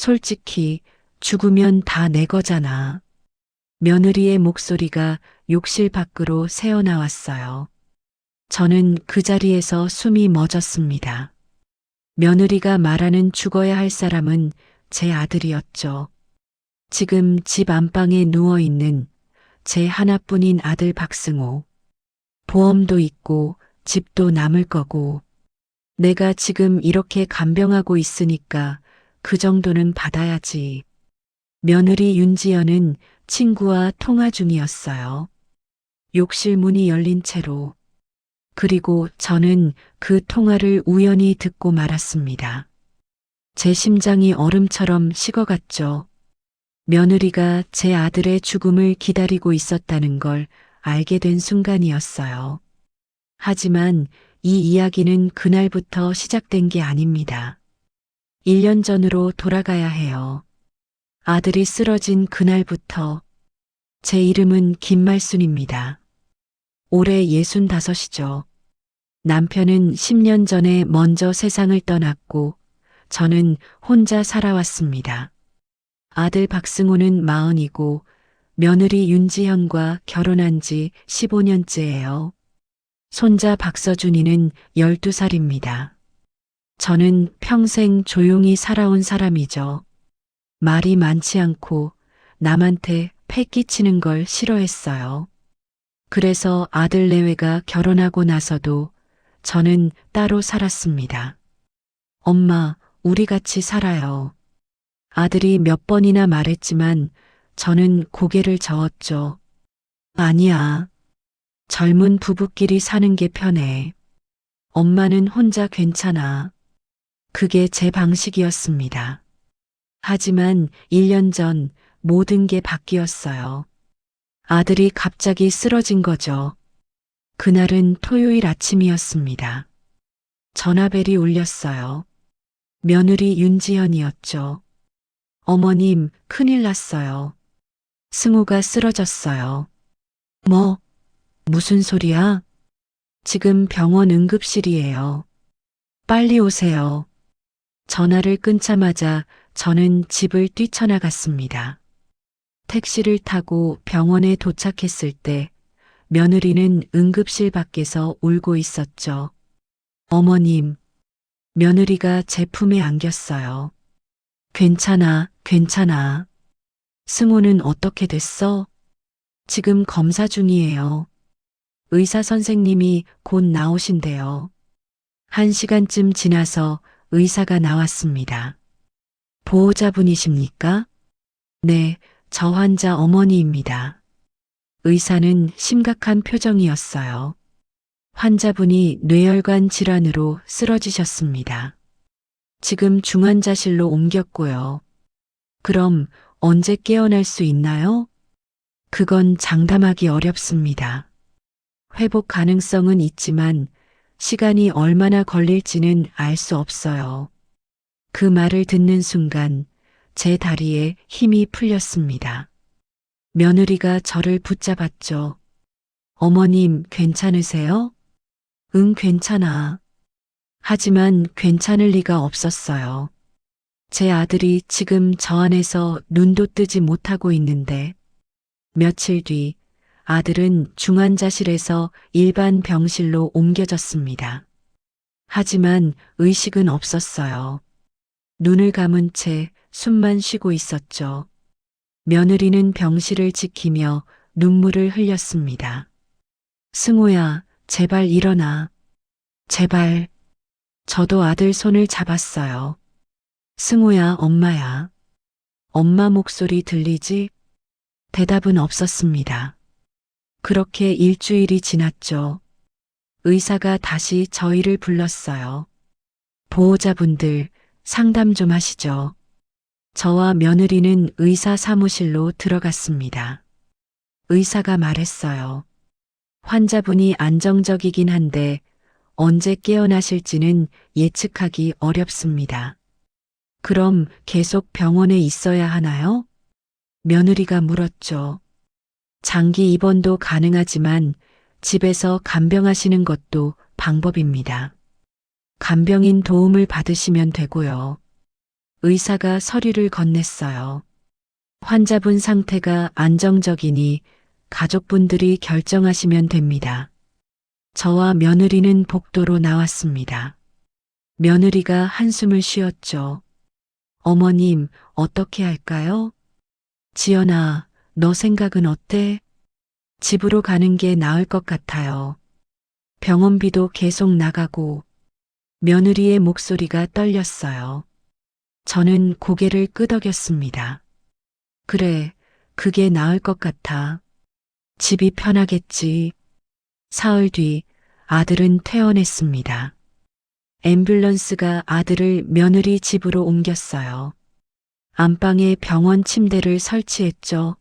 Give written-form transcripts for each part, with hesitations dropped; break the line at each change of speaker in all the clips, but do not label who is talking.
솔직히 죽으면 다 내 거잖아. 며느리의 목소리가 욕실 밖으로 새어나왔어요. 저는 그 자리에서 숨이 멎었습니다. 며느리가 말하는 죽어야 할 사람은 제 아들이었죠. 지금 집 안방에 누워있는 제 하나뿐인 아들 박승호. 보험도 있고 집도 남을 거고 내가 지금 이렇게 간병하고 있으니까 그 정도는 받아야지. 며느리 윤지연은 친구와 통화 중이었어요. 욕실 문이 열린 채로. 그리고 저는 그 통화를 우연히 듣고 말았습니다. 제 심장이 얼음처럼 식어갔죠. 며느리가 제 아들의 죽음을 기다리고 있었다는 걸 알게 된 순간이었어요. 하지만 이 이야기는 그날부터 시작된 게 아닙니다. 1년 전으로 돌아가야 해요. 아들이 쓰러진 그날부터 제 이름은 김말순입니다. 올해 65이죠. 남편은 10년 전에 먼저 세상을 떠났고 저는 혼자 살아왔습니다. 아들 박승호는 40이고 며느리 윤지현과 결혼한 지 15년째예요. 손자 박서준이는 12살입니다. 저는 평생 조용히 살아온 사람이죠. 말이 많지 않고 남한테 패 끼치는 걸 싫어했어요. 그래서 아들 내외가 결혼하고 나서도 저는 따로 살았습니다. 엄마, 우리 같이 살아요. 아들이 몇 번이나 말했지만 저는 고개를 저었죠. 아니야. 젊은 부부끼리 사는 게 편해. 엄마는 혼자 괜찮아. 그게 제 방식이었습니다. 하지만 1년 전 모든 게 바뀌었어요. 아들이 갑자기 쓰러진 거죠. 그날은 토요일 아침이었습니다. 전화벨이 울렸어요. 며느리 윤지연이었죠. 어머님, 큰일 났어요. 승우가 쓰러졌어요. 뭐, 무슨 소리야? 지금 병원 응급실이에요. 빨리 오세요. 전화를 끊자마자 저는 집을 뛰쳐나갔습니다. 택시를 타고 병원에 도착했을 때 며느리는 응급실 밖에서 울고 있었죠. 어머님, 며느리가 제 품에 안겼어요. 괜찮아, 괜찮아. 승호는 어떻게 됐어? 지금 검사 중이에요. 의사 선생님이 곧 나오신대요. 1시간쯤 지나서 의사가 나왔습니다. 보호자분이십니까? 네, 저 환자 어머니입니다. 의사는 심각한 표정이었어요. 환자분이 뇌혈관 질환으로 쓰러지셨습니다. 지금 중환자실로 옮겼고요. 그럼 언제 깨어날 수 있나요? 그건 장담하기 어렵습니다. 회복 가능성은 있지만 시간이 얼마나 걸릴지는 알 수 없어요. 그 말을 듣는 순간 제 다리에 힘이 풀렸습니다. 며느리가 저를 붙잡았죠. 어머님, 괜찮으세요? 응, 괜찮아. 하지만 괜찮을 리가 없었어요. 제 아들이 지금 저 안에서 눈도 뜨지 못하고 있는데 며칠 뒤 아들은 중환자실에서 일반 병실로 옮겨졌습니다. 하지만 의식은 없었어요. 눈을 감은 채 숨만 쉬고 있었죠. 며느리는 병실을 지키며 눈물을 흘렸습니다. 승호야, 제발 일어나. 제발. 저도 아들 손을 잡았어요. 승호야, 엄마야. 엄마 목소리 들리지? 대답은 없었습니다. 그렇게 일주일이 지났죠. 의사가 다시 저희를 불렀어요. 보호자분들, 상담 좀 하시죠. 저와 며느리는 의사 사무실로 들어갔습니다. 의사가 말했어요. 환자분이 안정적이긴 한데 언제 깨어나실지는 예측하기 어렵습니다. 그럼 계속 병원에 있어야 하나요? 며느리가 물었죠. 장기 입원도 가능하지만 집에서 간병하시는 것도 방법입니다. 간병인 도움을 받으시면 되고요. 의사가 서류를 건넸어요. 환자분 상태가 안정적이니 가족분들이 결정하시면 됩니다. 저와 며느리는 복도로 나왔습니다. 며느리가 한숨을 쉬었죠. 어머님, 어떻게 할까요? 지연아, 너 생각은 어때? 집으로 가는 게 나을 것 같아요. 병원비도 계속 나가고. 며느리의 목소리가 떨렸어요. 저는 고개를 끄덕였습니다. 그래, 그게 나을 것 같아. 집이 편하겠지. 사흘 뒤 아들은 퇴원했습니다. 앰뷸런스가 아들을 며느리 집으로 옮겼어요. 안방에 병원 침대를 설치했죠.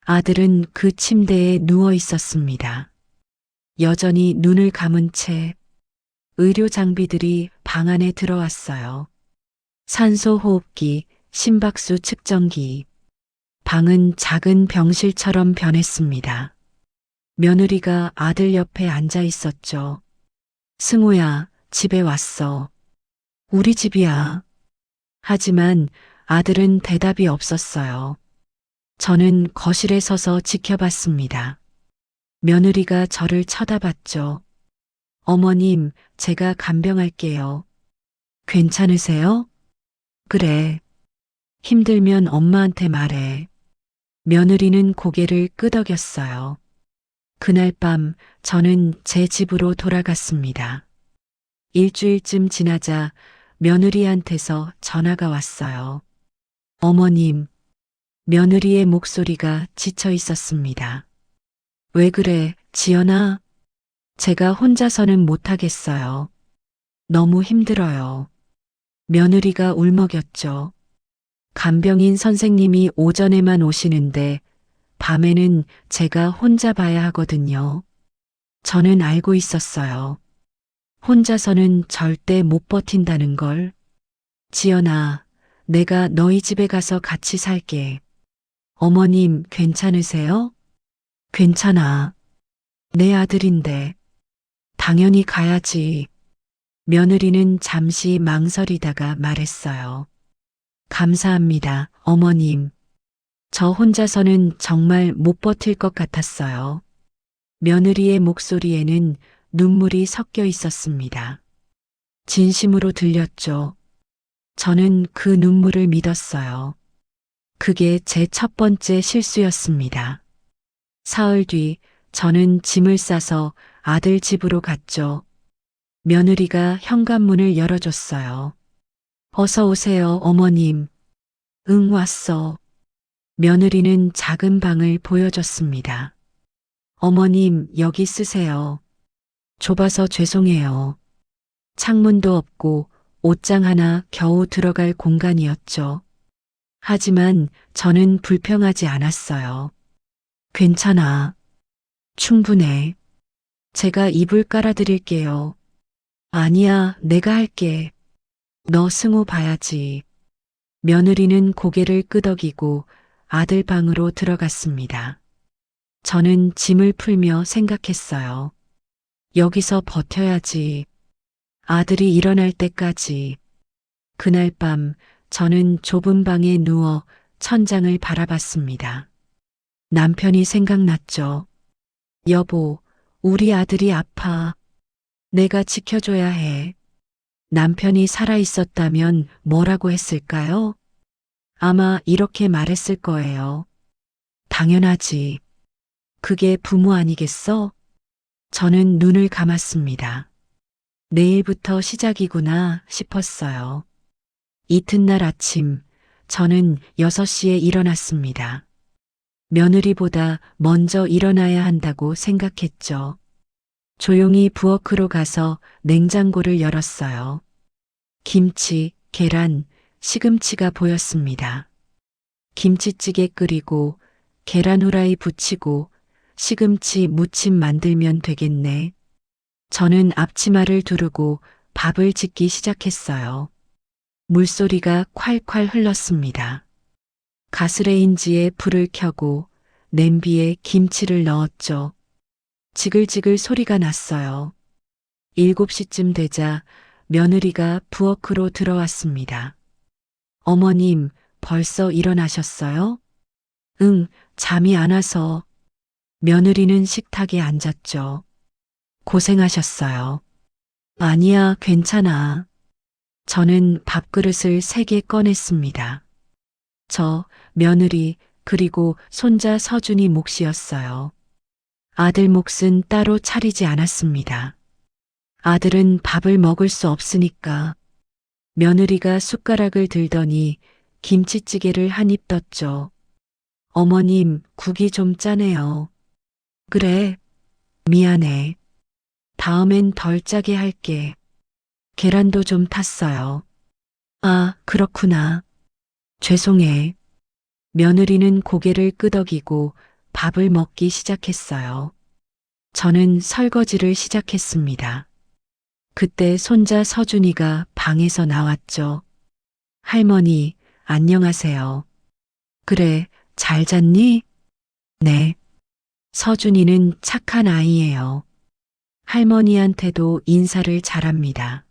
아들은 그 침대에 누워 있었습니다. 여전히 눈을 감은 채 의료 장비들이 방 안에 들어왔어요. 산소 호흡기, 심박수 측정기. 방은 작은 병실처럼 변했습니다. 며느리가 아들 옆에 앉아 있었죠. 승우야, 집에 왔어. 우리 집이야. 하지만 아들은 대답이 없었어요. 저는 거실에 서서 지켜봤습니다. 며느리가 저를 쳐다봤죠. 어머님, 제가 간병할게요. 괜찮으세요? 그래. 힘들면 엄마한테 말해. 며느리는 고개를 끄덕였어요. 그날 밤 저는 제 집으로 돌아갔습니다. 일주일쯤 지나자 며느리한테서 전화가 왔어요. 어머님, 며느리의 목소리가 지쳐 있었습니다. 왜 그래, 지연아? 제가 혼자서는 못하겠어요. 너무 힘들어요. 며느리가 울먹였죠. 간병인 선생님이 오전에만 오시는데 밤에는 제가 혼자 봐야 하거든요. 저는 알고 있었어요. 혼자서는 절대 못 버틴다는 걸. 지연아, 내가 너희 집에 가서 같이 살게. 어머님, 괜찮으세요? 괜찮아. 내 아들인데. 당연히 가야지. 며느리는 잠시 망설이다가 말했어요. 감사합니다, 어머님. 저 혼자서는 정말 못 버틸 것 같았어요. 며느리의 목소리에는 눈물이 섞여 있었습니다. 진심으로 들렸죠. 저는 그 눈물을 믿었어요. 그게 제 첫 번째 실수였습니다. 사흘 뒤 저는 짐을 싸서 아들 집으로 갔죠. 며느리가 현관문을 열어줬어요. 어서 오세요, 어머님. 응, 왔어. 며느리는 작은 방을 보여줬습니다. 어머님, 여기 쓰세요. 좁아서 죄송해요. 창문도 없고 옷장 하나 겨우 들어갈 공간이었죠. 하지만 저는 불평하지 않았어요. 괜찮아. 충분해. 제가 이불 깔아드릴게요. 아니야, 내가 할게. 너 승우 봐야지. 며느리는 고개를 끄덕이고 아들 방으로 들어갔습니다. 저는 짐을 풀며 생각했어요. 여기서 버텨야지. 아들이 일어날 때까지. 그날 밤 저는 좁은 방에 누워 천장을 바라봤습니다. 남편이 생각났죠. 여보, 우리 아들이 아파. 내가 지켜줘야 해. 남편이 살아있었다면 뭐라고 했을까요? 아마 이렇게 말했을 거예요. 당연하지. 그게 부모 아니겠어? 저는 눈을 감았습니다. 내일부터 시작이구나 싶었어요. 이튿날 아침, 저는 6시에 일어났습니다. 며느리보다 먼저 일어나야 한다고 생각했죠. 조용히 부엌으로 가서 냉장고를 열었어요. 김치, 계란, 시금치가 보였습니다. 김치찌개 끓이고 계란 후라이 부치고 시금치 무침 만들면 되겠네. 저는 앞치마를 두르고 밥을 짓기 시작했어요. 물소리가 콸콸 흘렀습니다. 가스레인지에 불을 켜고 냄비에 김치를 넣었죠. 지글지글 소리가 났어요. 7시쯤 되자 며느리가 부엌으로 들어왔습니다. 어머님, 벌써 일어나셨어요? 응, 잠이 안 와서. 며느리는 식탁에 앉았죠. 고생하셨어요. 아니야, 괜찮아. 저는 밥그릇을 3개 꺼냈습니다. 저, 며느리, 그리고 손자 서준이 몫이었어요. 아들 몫은 따로 차리지 않았습니다. 아들은 밥을 먹을 수 없으니까. 며느리가 숟가락을 들더니 김치찌개를 한 입 떴죠. 어머님, 국이 좀 짜네요. 그래, 미안해. 다음엔 덜 짜게 할게. 계란도 좀 탔어요. 아, 그렇구나. 죄송해. 며느리는 고개를 끄덕이고 밥을 먹기 시작했어요. 저는 설거지를 시작했습니다. 그때 손자 서준이가 방에서 나왔죠. 할머니, 안녕하세요. 그래, 잘 잤니? 네. 서준이는 착한 아이예요. 할머니한테도 인사를 잘합니다.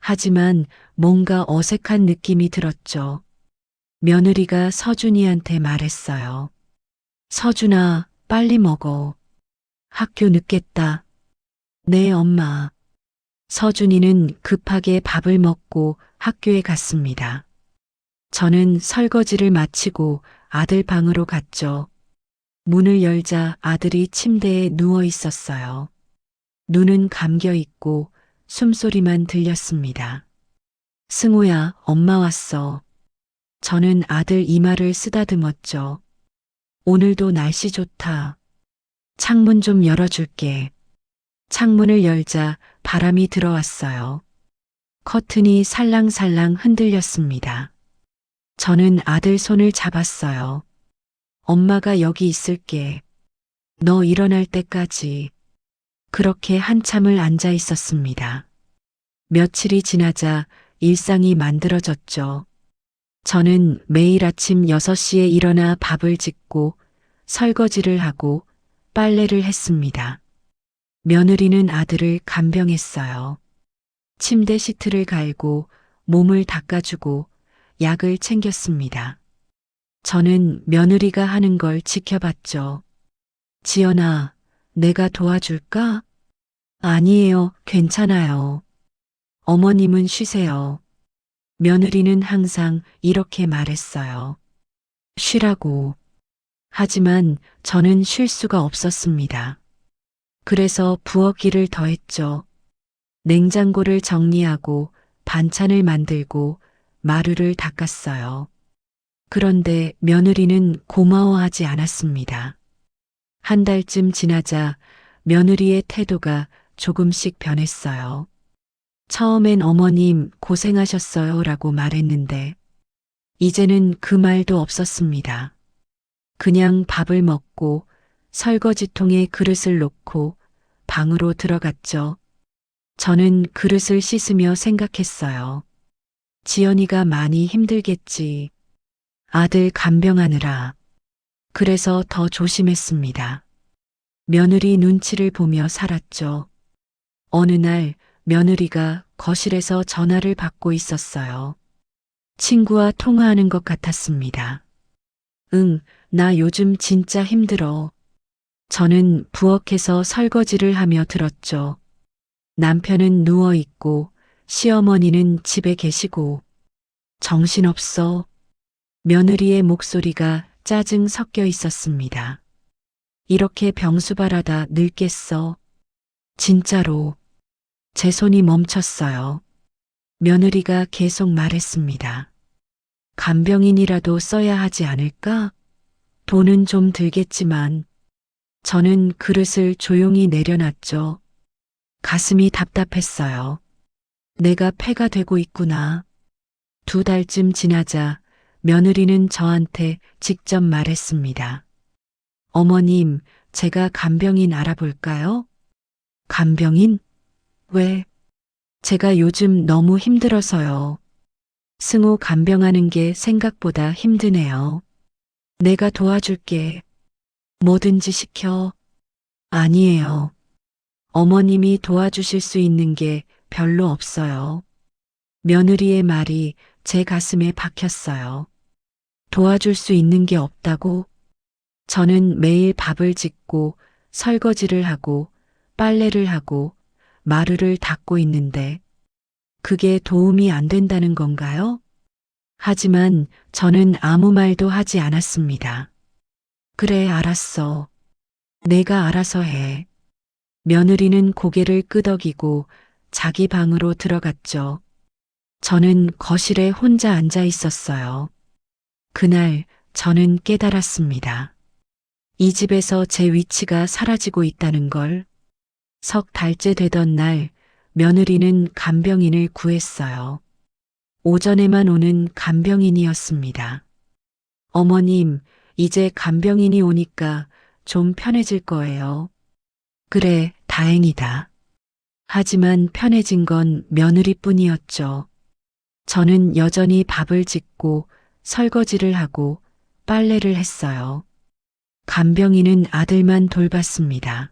하지만 뭔가 어색한 느낌이 들었죠. 며느리가 서준이한테 말했어요. 서준아, 빨리 먹어. 학교 늦겠다. 네, 엄마. 서준이는 급하게 밥을 먹고 학교에 갔습니다. 저는 설거지를 마치고 아들 방으로 갔죠. 문을 열자 아들이 침대에 누워 있었어요. 눈은 감겨 있고 숨소리만 들렸습니다. 승우야, 엄마 왔어. 저는 아들 이마를 쓰다듬었죠. 오늘도 날씨 좋다. 창문 좀 열어줄게. 창문을 열자 바람이 들어왔어요. 커튼이 살랑살랑 흔들렸습니다. 저는 아들 손을 잡았어요. 엄마가 여기 있을게. 너 일어날 때까지. 그렇게 한참을 앉아 있었습니다. 며칠이 지나자 일상이 만들어졌죠. 저는 매일 아침 6시에 일어나 밥을 짓고 설거지를 하고 빨래를 했습니다. 며느리는 아들을 간병했어요. 침대 시트를 갈고 몸을 닦아주고 약을 챙겼습니다. 저는 며느리가 하는 걸 지켜봤죠. 지연아, 내가 도와줄까? 아니에요, 괜찮아요. 어머님은 쉬세요. 며느리는 항상 이렇게 말했어요. 쉬라고. 하지만 저는 쉴 수가 없었습니다. 그래서 부엌일을 더했죠. 냉장고를 정리하고 반찬을 만들고 마루를 닦았어요. 그런데 며느리는 고마워하지 않았습니다. 한 달쯤 지나자 며느리의 태도가 조금씩 변했어요. 처음엔 어머님 고생하셨어요 라고 말했는데 이제는 그 말도 없었습니다. 그냥 밥을 먹고 설거지통에 그릇을 놓고 방으로 들어갔죠. 저는 그릇을 씻으며 생각했어요. 지연이가 많이 힘들겠지. 아들 간병하느라. 그래서 더 조심했습니다. 며느리 눈치를 보며 살았죠. 어느 날 며느리가 거실에서 전화를 받고 있었어요. 친구와 통화하는 것 같았습니다. 응, 나 요즘 진짜 힘들어. 저는 부엌에서 설거지를 하며 들었죠. 남편은 누워 있고 시어머니는 집에 계시고 정신없어. 며느리의 목소리가 짜증 섞여 있었습니다. 이렇게 병수발하다 늙겠어. 진짜로. 제 손이 멈췄어요. 며느리가 계속 말했습니다. 간병인이라도 써야 하지 않을까? 돈은 좀 들겠지만 저는 그릇을 조용히 내려놨죠. 가슴이 답답했어요. 내가 폐가 되고 있구나. 2달쯤 지나자 며느리는 저한테 직접 말했습니다. 어머님, 제가 간병인 알아볼까요? 간병인? 왜? 제가 요즘 너무 힘들어서요. 승우 간병하는 게 생각보다 힘드네요. 내가 도와줄게. 뭐든지 시켜. 아니에요. 어머님이 도와주실 수 있는 게 별로 없어요. 며느리의 말이 제 가슴에 박혔어요. 도와줄 수 있는 게 없다고? 저는 매일 밥을 짓고 설거지를 하고 빨래를 하고 마루를 닦고 있는데 그게 도움이 안 된다는 건가요? 하지만 저는 아무 말도 하지 않았습니다. 그래, 알았어. 내가 알아서 해. 며느리는 고개를 끄덕이고 자기 방으로 들어갔죠. 저는 거실에 혼자 앉아 있었어요. 그날 저는 깨달았습니다. 이 집에서 제 위치가 사라지고 있다는 걸. 석 달째 되던 날 며느리는 간병인을 구했어요. 오전에만 오는 간병인이었습니다. 어머님, 이제 간병인이 오니까 좀 편해질 거예요. 그래, 다행이다. 하지만 편해진 건 며느리뿐이었죠. 저는 여전히 밥을 짓고 설거지를 하고 빨래를 했어요. 간병인은 아들만 돌봤습니다.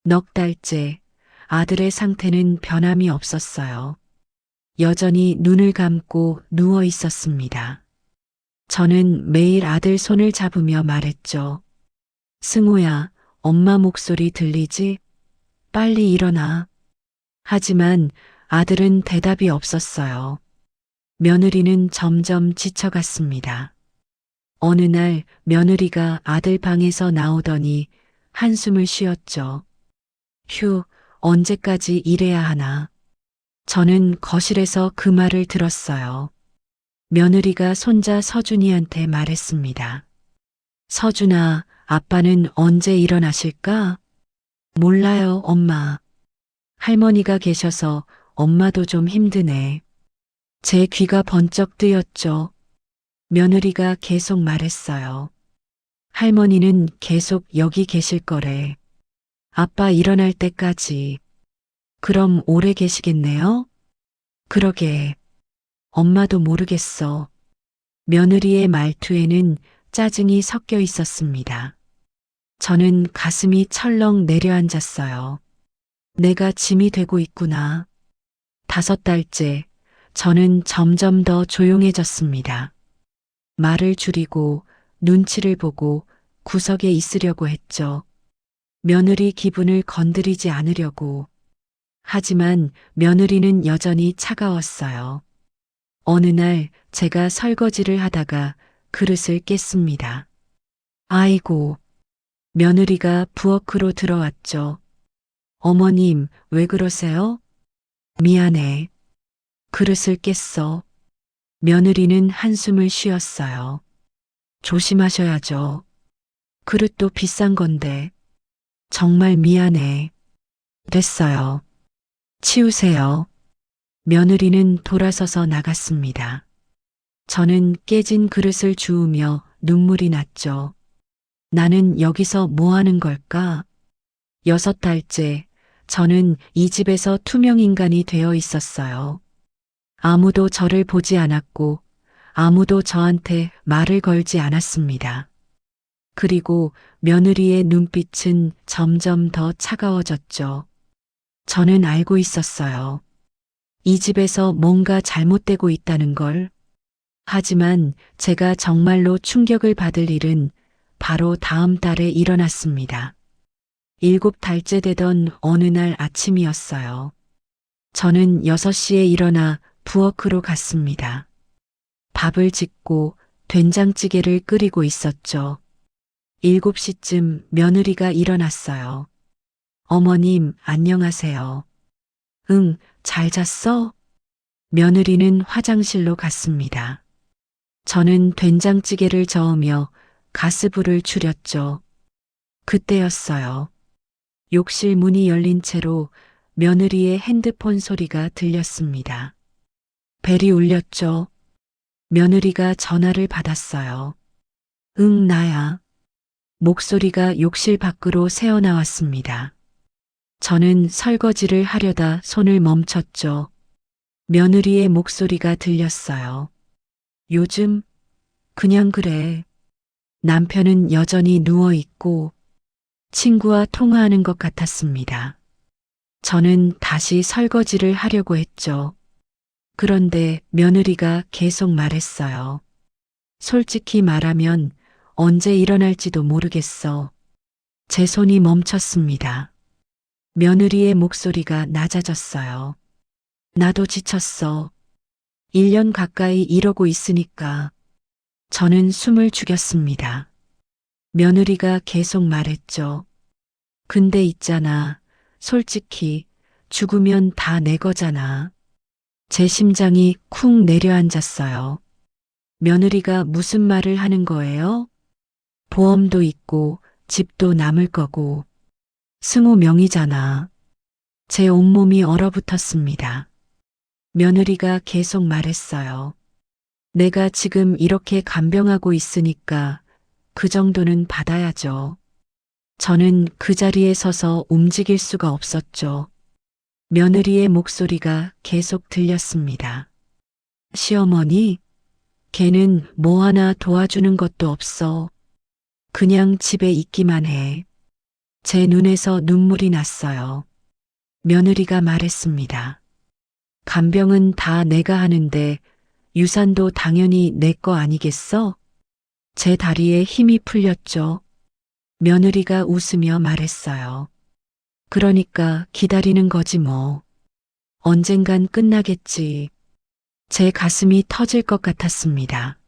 넉 달째 아들의 상태는 변함이 없었어요. 여전히 눈을 감고 누워 있었습니다. 저는 매일 아들 손을 잡으며 말했죠. 승호야, 엄마 목소리 들리지? 빨리 일어나. 하지만 아들은 대답이 없었어요. 며느리는 점점 지쳐갔습니다. 어느 날 며느리가 아들 방에서 나오더니 한숨을 쉬었죠. 휴, 언제까지 일해야 하나. 저는 거실에서 그 말을 들었어요. 며느리가 손자 서준이한테 말했습니다. 서준아, 아빠는 언제 일어나실까? 몰라요, 엄마. 할머니가 계셔서 엄마도 좀 힘드네. 제 귀가 번쩍 뜨였죠. 며느리가 계속 말했어요. 할머니는 계속 여기 계실 거래. 아빠 일어날 때까지. 그럼 오래 계시겠네요? 그러게. 엄마도 모르겠어. 며느리의 말투에는 짜증이 섞여 있었습니다. 저는 가슴이 철렁 내려앉았어요. 내가 짐이 되고 있구나. 5달째 저는 점점 더 조용해졌습니다. 말을 줄이고 눈치를 보고 구석에 있으려고 했죠. 며느리 기분을 건드리지 않으려고. 하지만 며느리는 여전히 차가웠어요. 어느 날 제가 설거지를 하다가 그릇을 깼습니다. 아이고, 며느리가 부엌으로 들어왔죠. 어머님, 왜 그러세요? 미안해. 그릇을 깼어. 며느리는 한숨을 쉬었어요. 조심하셔야죠. 그릇도 비싼 건데. 정말 미안해. 됐어요. 치우세요. 며느리는 돌아서서 나갔습니다. 저는 깨진 그릇을 주우며 눈물이 났죠. 나는 여기서 뭐 하는 걸까? 6달째 저는 이 집에서 투명인간이 되어 있었어요. 아무도 저를 보지 않았고 아무도 저한테 말을 걸지 않았습니다. 그리고 며느리의 눈빛은 점점 더 차가워졌죠. 저는 알고 있었어요. 이 집에서 뭔가 잘못되고 있다는 걸. 하지만 제가 정말로 충격을 받을 일은 바로 다음 달에 일어났습니다. 7달째 되던 어느 날 아침이었어요. 저는 6시에 일어나 부엌으로 갔습니다. 밥을 짓고 된장찌개를 끓이고 있었죠. 7시쯤 며느리가 일어났어요. 어머님, 안녕하세요. 응, 잘 잤어? 며느리는 화장실로 갔습니다. 저는 된장찌개를 저으며 가스불을 줄였죠. 그때였어요. 욕실 문이 열린 채로 며느리의 핸드폰 소리가 들렸습니다. 벨이 울렸죠. 며느리가 전화를 받았어요. 응, 나야. 목소리가 욕실 밖으로 새어나왔습니다. 저는 설거지를 하려다 손을 멈췄죠. 며느리의 목소리가 들렸어요. 요즘 그냥 그래. 남편은 여전히 누워 있고 친구와 통화하는 것 같았습니다. 저는 다시 설거지를 하려고 했죠. 그런데 며느리가 계속 말했어요. 솔직히 말하면 언제 일어날지도 모르겠어. 제 손이 멈췄습니다. 며느리의 목소리가 낮아졌어요. 나도 지쳤어. 1년 가까이 이러고 있으니까. 저는 숨을 죽였습니다. 며느리가 계속 말했죠. 근데 있잖아. 솔직히 죽으면 다 내 거잖아. 제 심장이 쿵 내려앉았어요. 며느리가 무슨 말을 하는 거예요? 보험도 있고 집도 남을 거고 승우 명의잖아. 제 온몸이 얼어붙었습니다. 며느리가 계속 말했어요. 내가 지금 이렇게 간병하고 있으니까 그 정도는 받아야죠. 저는 그 자리에 서서 움직일 수가 없었죠. 며느리의 목소리가 계속 들렸습니다. 시어머니, 걔는 뭐 하나 도와주는 것도 없어. 그냥 집에 있기만 해. 제 눈에서 눈물이 났어요. 며느리가 말했습니다. 간병은 다 내가 하는데 유산도 당연히 내 거 아니겠어? 제 다리에 힘이 풀렸죠. 며느리가 웃으며 말했어요. 그러니까 기다리는 거지 뭐. 언젠간 끝나겠지. 제 가슴이 터질 것 같았습니다.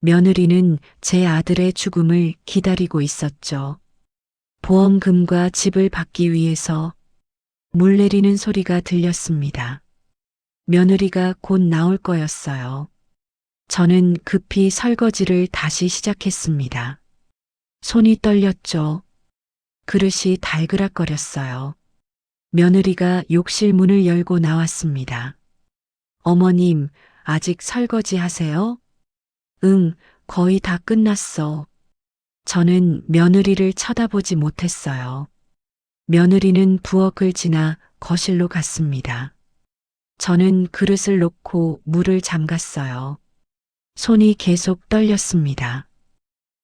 며느리는 제 아들의 죽음을 기다리고 있었죠. 보험금과 집을 받기 위해서 물 내리는 소리가 들렸습니다. 며느리가 곧 나올 거였어요. 저는 급히 설거지를 다시 시작했습니다. 손이 떨렸죠. 그릇이 달그락거렸어요. 며느리가 욕실 문을 열고 나왔습니다. 어머님, 아직 설거지 하세요? 응, 거의 다 끝났어. 저는 며느리를 쳐다보지 못했어요. 며느리는 부엌을 지나 거실로 갔습니다. 저는 그릇을 놓고 물을 잠갔어요. 손이 계속 떨렸습니다.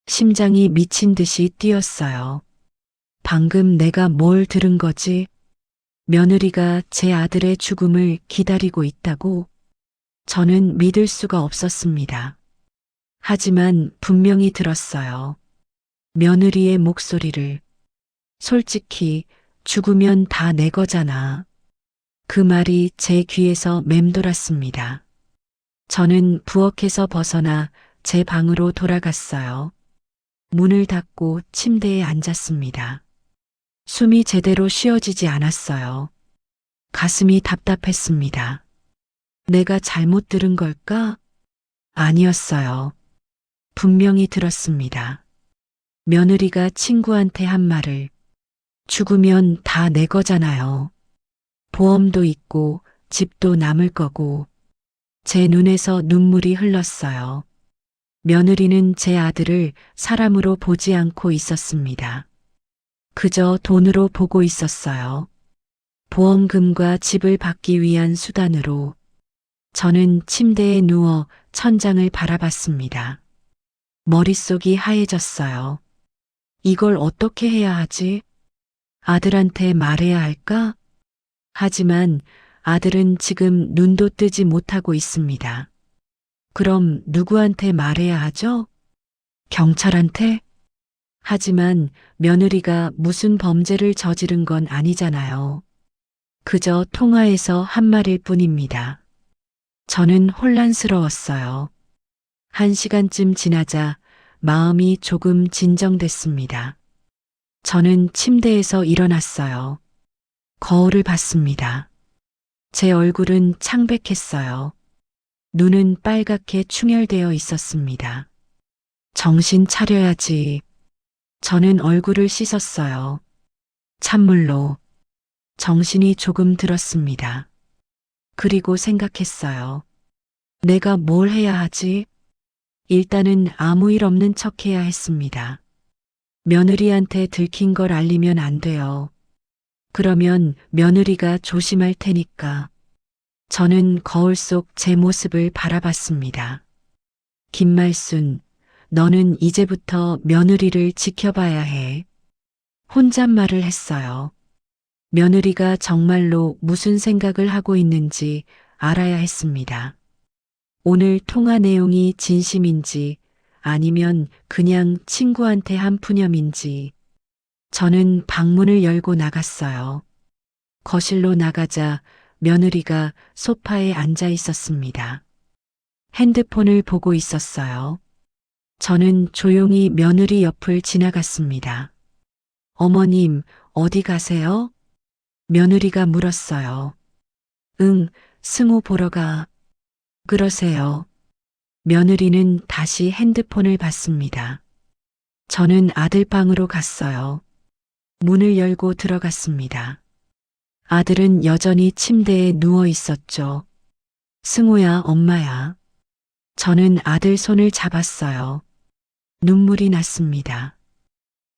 심장이 미친 듯이 뛰었어요. 방금 내가 뭘 들은 거지? 며느리가 제 아들의 죽음을 기다리고 있다고? 저는 믿을 수가 없었습니다. 하지만 분명히 들었어요. 며느리의 목소리를. 솔직히 죽으면 다 내 거잖아. 그 말이 제 귀에서 맴돌았습니다. 저는 부엌에서 벗어나 제 방으로 돌아갔어요. 문을 닫고 침대에 앉았습니다. 숨이 제대로 쉬어지지 않았어요. 가슴이 답답했습니다. 내가 잘못 들은 걸까? 아니었어요. 분명히 들었습니다. 며느리가 친구한테 한 말을. 죽으면 다 내 거잖아요. 보험도 있고 집도 남을 거고. 제 눈에서 눈물이 흘렀어요. 며느리는 제 아들을 사람으로 보지 않고 있었습니다. 그저 돈으로 보고 있었어요. 보험금과 집을 받기 위한 수단으로. 저는 침대에 누워 천장을 바라봤습니다. 머릿속이 하얘졌어요. 이걸 어떻게 해야 하지? 아들한테 말해야 할까? 하지만 아들은 지금 눈도 뜨지 못하고 있습니다. 그럼 누구한테 말해야 하죠? 경찰한테? 하지만 며느리가 무슨 범죄를 저지른 건 아니잖아요. 그저 통화에서 한 말일 뿐입니다. 저는 혼란스러웠어요. 1시간쯤 지나자 마음이 조금 진정됐습니다. 저는 침대에서 일어났어요. 거울을 봤습니다. 제 얼굴은 창백했어요. 눈은 빨갛게 충혈되어 있었습니다. 정신 차려야지. 저는 얼굴을 씻었어요. 찬물로. 정신이 조금 들었습니다. 그리고 생각했어요. 내가 뭘 해야 하지? 일단은 아무 일 없는 척 해야 했습니다. 며느리한테 들킨 걸 알리면 안 돼요. 그러면 며느리가 조심할 테니까. 저는 거울 속 제 모습을 바라봤습니다. 김말순, 너는 이제부터 며느리를 지켜봐야 해. 혼잣말을 했어요. 며느리가 정말로 무슨 생각을 하고 있는지 알아야 했습니다. 오늘 통화 내용이 진심인지 아니면 그냥 친구한테 한 푸념인지. 저는 방문을 열고 나갔어요. 거실로 나가자 며느리가 소파에 앉아 있었습니다. 핸드폰을 보고 있었어요. 저는 조용히 며느리 옆을 지나갔습니다. 어머님, 어디 가세요? 며느리가 물었어요. 응, 승우 보러 가. 그러세요. 며느리는 다시 핸드폰을 봤습니다. 저는 아들 방으로 갔어요. 문을 열고 들어갔습니다. 아들은 여전히 침대에 누워 있었죠. 승우야, 엄마야. 저는 아들 손을 잡았어요. 눈물이 났습니다.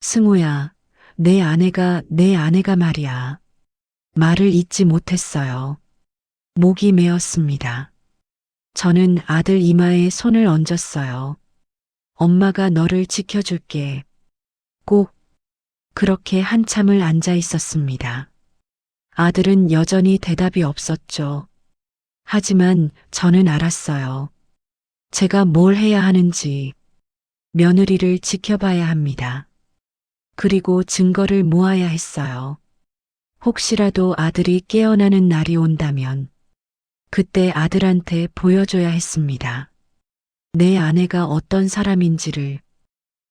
승우야, 내 아내가 말이야. 말을 잇지 못했어요. 목이 메었습니다. 저는 아들 이마에 손을 얹었어요. 엄마가 너를 지켜줄게. 꼭. 그렇게 한참을 앉아 있었습니다. 아들은 여전히 대답이 없었죠. 하지만 저는 알았어요. 제가 뭘 해야 하는지. 며느리를 지켜봐야 합니다. 그리고 증거를 모아야 했어요. 혹시라도 아들이 깨어나는 날이 온다면 그때 아들한테 보여줘야 했습니다. 내 아내가 어떤 사람인지를.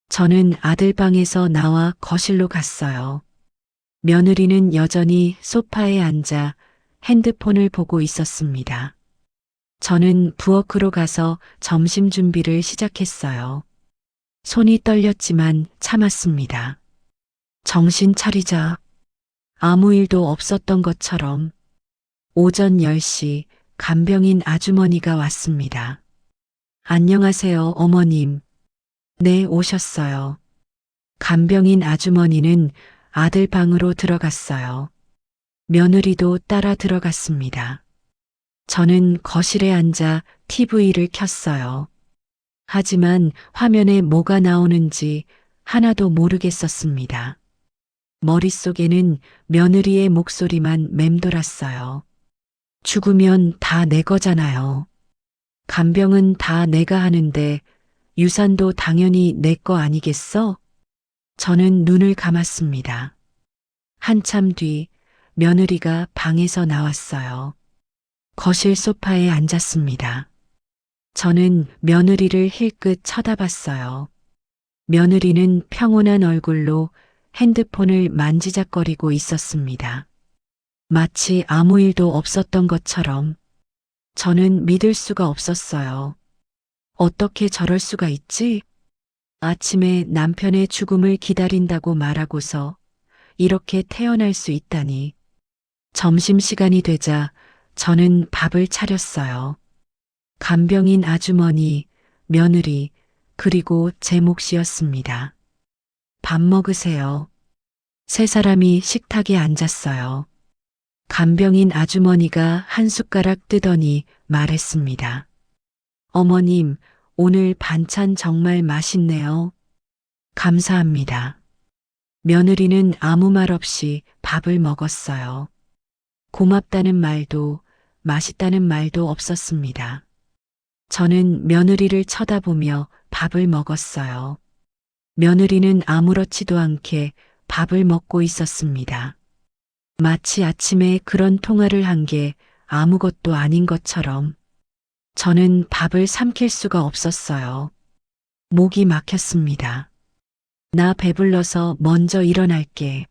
저는 아들 방에서 나와 거실로 갔어요. 며느리는 여전히 소파에 앉아 핸드폰을 보고 있었습니다. 저는 부엌으로 가서 점심 준비를 시작했어요. 손이 떨렸지만 참았습니다. 정신 차리자. 아무 일도 없었던 것처럼. 오전 10시 간병인 아주머니가 왔습니다. 안녕하세요, 어머님. 네, 오셨어요. 간병인 아주머니는 아들 방으로 들어갔어요. 며느리도 따라 들어갔습니다. 저는 거실에 앉아 TV를 켰어요. 하지만 화면에 뭐가 나오는지 하나도 모르겠었습니다. 머릿속에는 며느리의 목소리만 맴돌았어요. 죽으면 다 내 거잖아요. 간병은 다 내가 하는데 유산도 당연히 내 거 아니겠어? 저는 눈을 감았습니다. 한참 뒤 며느리가 방에서 나왔어요. 거실 소파에 앉았습니다. 저는 며느리를 힐끗 쳐다봤어요. 며느리는 평온한 얼굴로 핸드폰을 만지작거리고 있었습니다. 마치 아무 일도 없었던 것처럼. 저는 믿을 수가 없었어요. 어떻게 저럴 수가 있지? 아침에 남편의 죽음을 기다린다고 말하고서 이렇게 태어날 수 있다니. 점심시간이 되자 저는 밥을 차렸어요. 간병인 아주머니, 며느리, 그리고 제 몫이었습니다. 밥 먹으세요. 세 사람이 식탁에 앉았어요. 간병인 아주머니가 한 숟가락 뜨더니 말했습니다. 어머님, 오늘 반찬 정말 맛있네요. 감사합니다. 며느리는 아무 말 없이 밥을 먹었어요. 고맙다는 말도, 맛있다는 말도 없었습니다. 저는 며느리를 쳐다보며 밥을 먹었어요. 며느리는 아무렇지도 않게 밥을 먹고 있었습니다. 마치 아침에 그런 통화를 한 게 아무것도 아닌 것처럼. 저는 밥을 삼킬 수가 없었어요. 목이 막혔습니다. 나 배불러서 먼저 일어날게.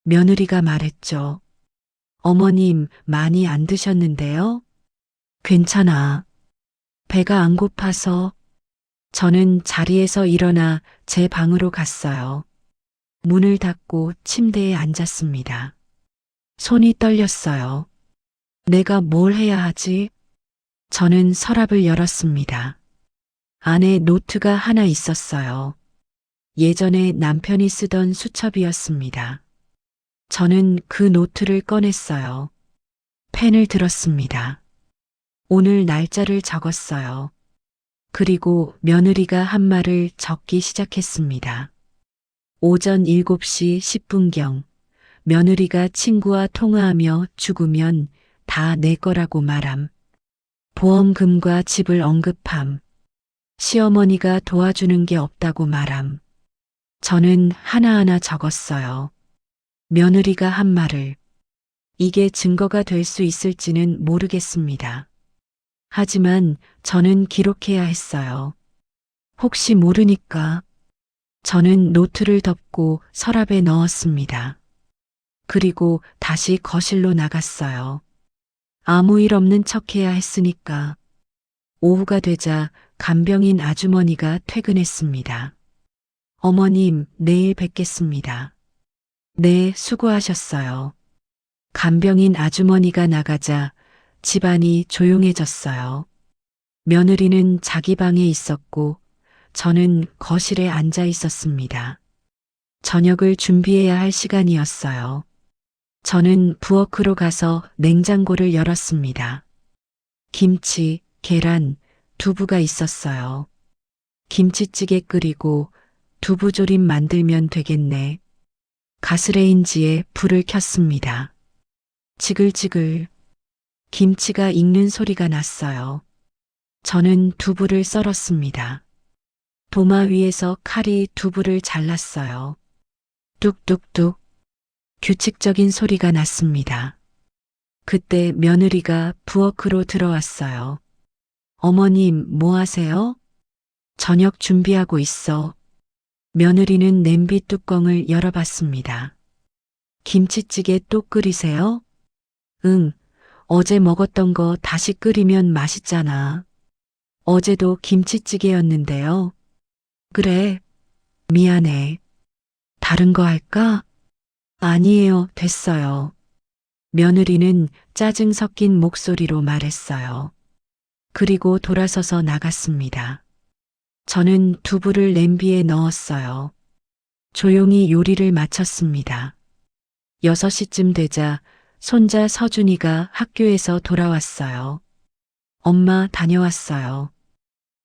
며느리가 말했죠. 어머님, 많이 안 드셨는데요? 괜찮아. 배가 안 고파서. 저는 자리에서 일어나 제 방으로 갔어요. 문을 닫고 침대에 앉았습니다. 손이 떨렸어요. 내가 뭘 해야 하지? 저는 서랍을 열었습니다. 안에 노트가 하나 있었어요. 예전에 남편이 쓰던 수첩이었습니다. 저는 그 노트를 꺼냈어요. 펜을 들었습니다. 오늘 날짜를 적었어요. 그리고 며느리가 한 말을 적기 시작했습니다. 오전 7시 10분경 며느리가 친구와 통화하며 죽으면 다 내 거라고 말함. 보험금과 집을 언급함. 시어머니가 도와주는 게 없다고 말함. 저는 하나하나 적었어요. 며느리가 한 말을. 이게 증거가 될 수 있을지는 모르겠습니다. 하지만 저는 기록해야 했어요. 혹시 모르니까. 저는 노트를 덮고 서랍에 넣었습니다. 그리고 다시 거실로 나갔어요. 아무 일 없는 척해야 했으니까. 오후가 되자 간병인 아주머니가 퇴근했습니다. 어머님, 내일 뵙겠습니다. 네, 수고하셨어요. 간병인 아주머니가 나가자 집안이 조용해졌어요. 며느리는 자기 방에 있었고 저는 거실에 앉아 있었습니다. 저녁을 준비해야 할 시간이었어요. 저는 부엌으로 가서 냉장고를 열었습니다. 김치, 계란, 두부가 있었어요. 김치찌개 끓이고 두부조림 만들면 되겠네. 가스레인지에 불을 켰습니다. 지글지글 김치가 익는 소리가 났어요. 저는 두부를 썰었습니다. 도마 위에서 칼이 두부를 잘랐어요. 뚝뚝뚝 규칙적인 소리가 났습니다. 그때 며느리가 부엌으로 들어왔어요. 어머님, 뭐 하세요? 저녁 준비하고 있어. 며느리는 냄비 뚜껑을 열어봤습니다. 김치찌개 또 끓이세요? 응, 어제 먹었던 거 다시 끓이면 맛있잖아. 어제도 김치찌개였는데요. 그래, 미안해. 다른 거 할까? 아니에요, 됐어요. 며느리는 짜증 섞인 목소리로 말했어요. 그리고 돌아서서 나갔습니다. 저는 두부를 냄비에 넣었어요. 조용히 요리를 마쳤습니다. 6시쯤 되자 손자 서준이가 학교에서 돌아왔어요. 엄마 다녀왔어요.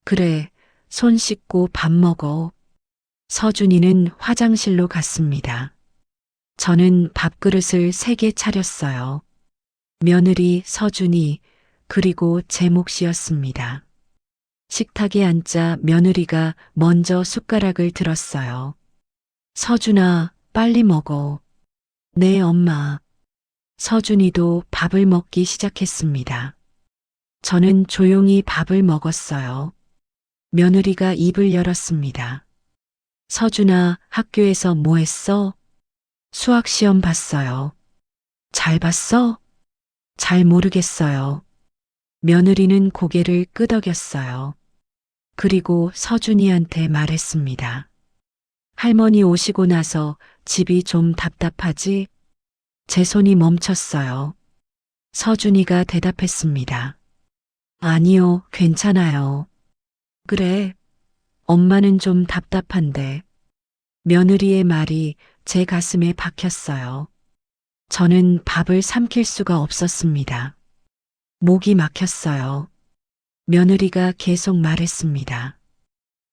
그래, 손 씻고 밥 먹어. 서준이는 화장실로 갔습니다. 저는 밥그릇을 3개 차렸어요. 며느리 서준이 그리고 제 몫이었습니다. 식탁에 앉자 며느리가 먼저 숟가락을 들었어요. 서준아, 빨리 먹어. 네, 엄마. 서준이도 밥을 먹기 시작했습니다. 저는 조용히 밥을 먹었어요. 며느리가 입을 열었습니다. 서준아, 학교에서 뭐 했어? 수학 시험 봤어요. 잘 봤어? 잘 모르겠어요. 며느리는 고개를 끄덕였어요. 그리고 서준이한테 말했습니다. 할머니 오시고 나서 집이 좀 답답하지? 제 손이 멈췄어요. 서준이가 대답했습니다. 아니요, 괜찮아요. 그래, 엄마는 좀 답답한데. 며느리의 말이 제 가슴에 박혔어요. 저는 밥을 삼킬 수가 없었습니다. 목이 막혔어요. 며느리가 계속 말했습니다.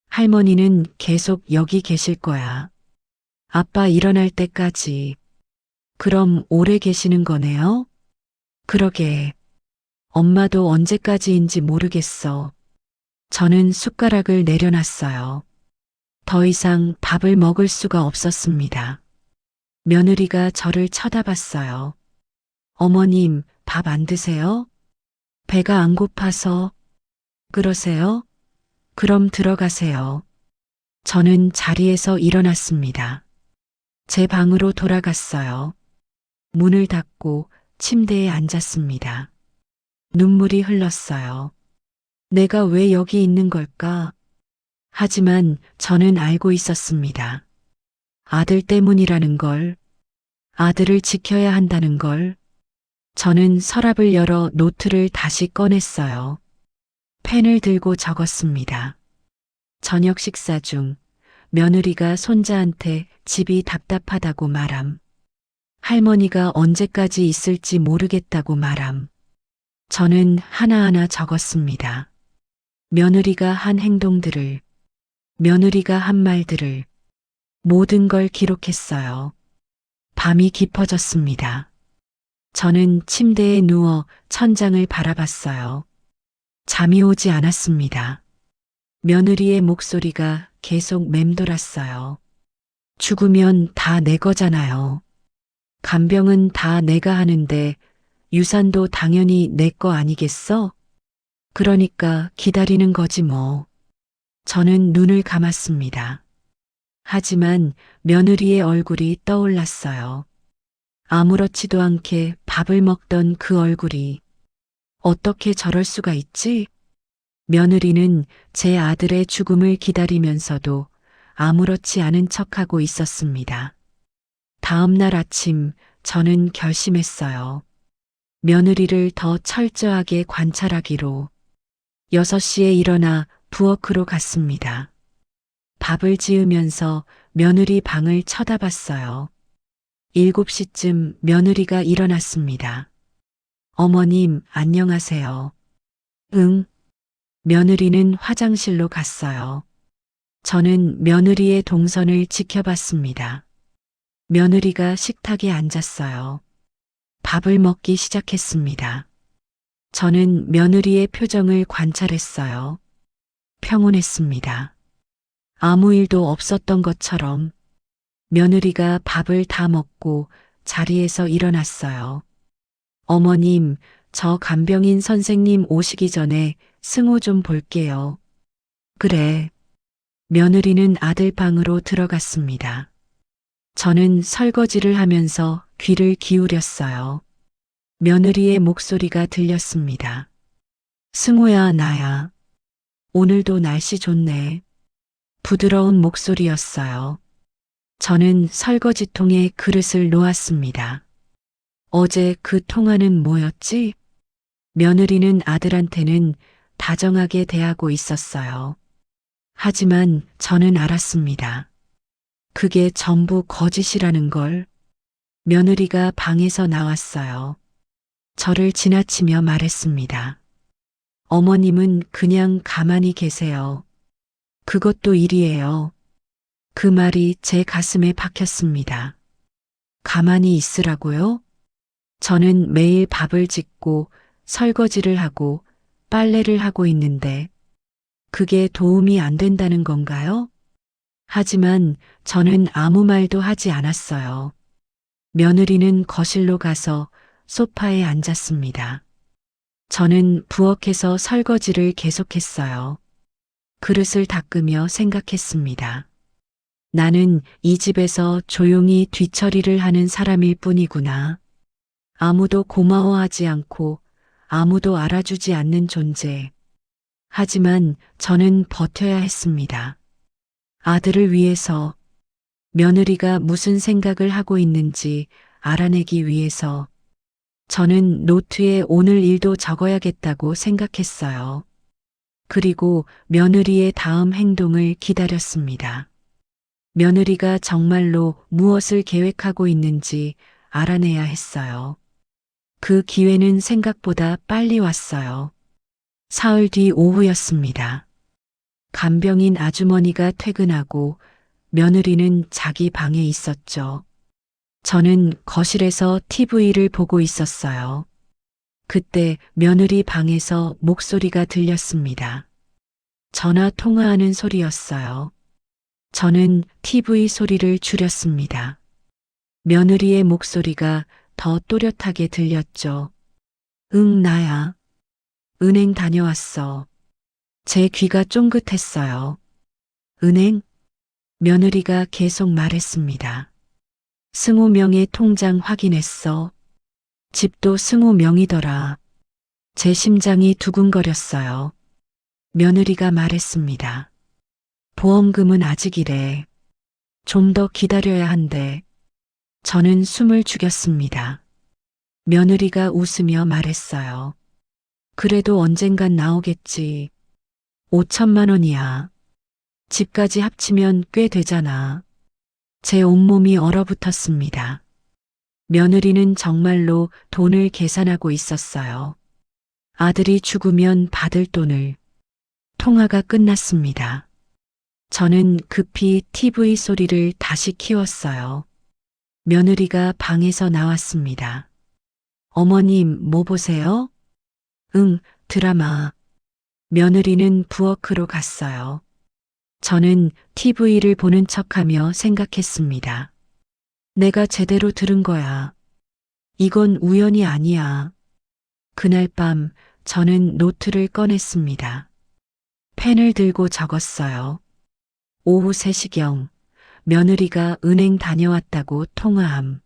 할머니는 계속 여기 계실 거야. 아빠 일어날 때까지. 그럼 오래 계시는 거네요? 그러게. 엄마도 언제까지인지 모르겠어. 저는 숟가락을 내려놨어요. 더 이상 밥을 먹을 수가 없었습니다. 며느리가 저를 쳐다봤어요. 어머님, 밥 안 드세요? 배가 안 고파서. 그러세요? 그럼 들어가세요. 저는 자리에서 일어났습니다. 제 방으로 돌아갔어요. 문을 닫고 침대에 앉았습니다. 눈물이 흘렀어요. 내가 왜 여기 있는 걸까? 하지만 저는 알고 있었습니다. 아들 때문이라는 걸, 아들을 지켜야 한다는 걸. 저는 서랍을 열어 노트를 다시 꺼냈어요. 펜을 들고 적었습니다. 저녁 식사 중 며느리가 손자한테 집이 답답하다고 말함. 할머니가 언제까지 있을지 모르겠다고 말함. 저는 하나하나 적었습니다. 며느리가 한 행동들을, 며느리가 한 말들을, 모든 걸 기록했어요. 밤이 깊어졌습니다. 저는 침대에 누워 천장을 바라봤어요. 잠이 오지 않았습니다. 며느리의 목소리가 계속 맴돌았어요. 죽으면 다 내 거잖아요. 간병은 다 내가 하는데 유산도 당연히 내 거 아니겠어? 그러니까 기다리는 거지 뭐. 저는 눈을 감았습니다. 하지만 며느리의 얼굴이 떠올랐어요. 아무렇지도 않게 밥을 먹던 그 얼굴이 어떻게 저럴 수가 있지? 며느리는 제 아들의 죽음을 기다리면서도 아무렇지 않은 척하고 있었습니다. 다음 날 아침 저는 결심했어요. 며느리를 더 철저하게 관찰하기로 6시에 일어나 부엌으로 갔습니다. 밥을 지으면서 며느리 방을 쳐다봤어요. 7시쯤 며느리가 일어났습니다. 어머님, 안녕하세요. 응. 며느리는 화장실로 갔어요. 저는 며느리의 동선을 지켜봤습니다. 며느리가 식탁에 앉았어요. 밥을 먹기 시작했습니다. 저는 며느리의 표정을 관찰했어요. 평온했습니다. 아무 일도 없었던 것처럼 며느리가 밥을 다 먹고 자리에서 일어났어요. 어머님, 저 간병인 선생님 오시기 전에 승호 좀 볼게요. 그래. 며느리는 아들 방으로 들어갔습니다. 저는 설거지를 하면서 귀를 기울였어요. 며느리의 목소리가 들렸습니다. 승호야, 나야. 오늘도 날씨 좋네. 부드러운 목소리였어요. 저는 설거지통에 그릇을 놓았습니다. 어제 그 통화는 뭐였지? 며느리는 아들한테는 다정하게 대하고 있었어요. 하지만 저는 알았습니다. 그게 전부 거짓이라는 걸. 며느리가 방에서 나왔어요. 저를 지나치며 말했습니다. 어머님은 그냥 가만히 계세요. 그것도 일이에요. 그 말이 제 가슴에 박혔습니다. 가만히 있으라고요? 저는 매일 밥을 짓고 설거지를 하고 빨래를 하고 있는데 그게 도움이 안 된다는 건가요? 하지만 저는 아무 말도 하지 않았어요. 며느리는 거실로 가서 소파에 앉았습니다. 저는 부엌에서 설거지를 계속했어요. 그릇을 닦으며 생각했습니다. 나는 이 집에서 조용히 뒤처리를 하는 사람일 뿐이구나. 아무도 고마워하지 않고 아무도 알아주지 않는 존재. 하지만 저는 버텨야 했습니다. 아들을 위해서, 며느리가 무슨 생각을 하고 있는지 알아내기 위해서 저는 노트에 오늘 일도 적어야겠다고 생각했어요. 그리고 며느리의 다음 행동을 기다렸습니다. 며느리가 정말로 무엇을 계획하고 있는지 알아내야 했어요. 그 기회는 생각보다 빨리 왔어요. 사흘 뒤 오후였습니다. 간병인 아주머니가 퇴근하고 며느리는 자기 방에 있었죠. 저는 거실에서 TV를 보고 있었어요. 그때 며느리 방에서 목소리가 들렸습니다. 전화 통화하는 소리였어요. 저는 TV 소리를 줄였습니다. 며느리의 목소리가 더 또렷하게 들렸죠. 응, 나야. 은행 다녀왔어. 제 귀가 쫑긋했어요. 은행? 며느리가 계속 말했습니다. 승호 명의 통장 확인했어. 집도 승호 명이더라. 제 심장이 두근거렸어요. 며느리가 말했습니다. 보험금은 아직이래. 좀 더 기다려야 한대. 저는 숨을 죽였습니다. 며느리가 웃으며 말했어요. 그래도 언젠간 나오겠지. 5천만 원이야. 집까지 합치면 꽤 되잖아. 제 온몸이 얼어붙었습니다. 며느리는 정말로 돈을 계산하고 있었어요. 아들이 죽으면 받을 돈을. 통화가 끝났습니다. 저는 급히 TV 소리를 다시 키웠어요. 며느리가 방에서 나왔습니다. 어머님, 뭐 보세요? 응, 드라마. 며느리는 부엌으로 갔어요. 저는 TV를 보는 척하며 생각했습니다. 내가 제대로 들은 거야. 이건 우연이 아니야. 그날 밤 저는 노트를 꺼냈습니다. 펜을 들고 적었어요. 오후 3시경 며느리가 은행 다녀왔다고 통화함.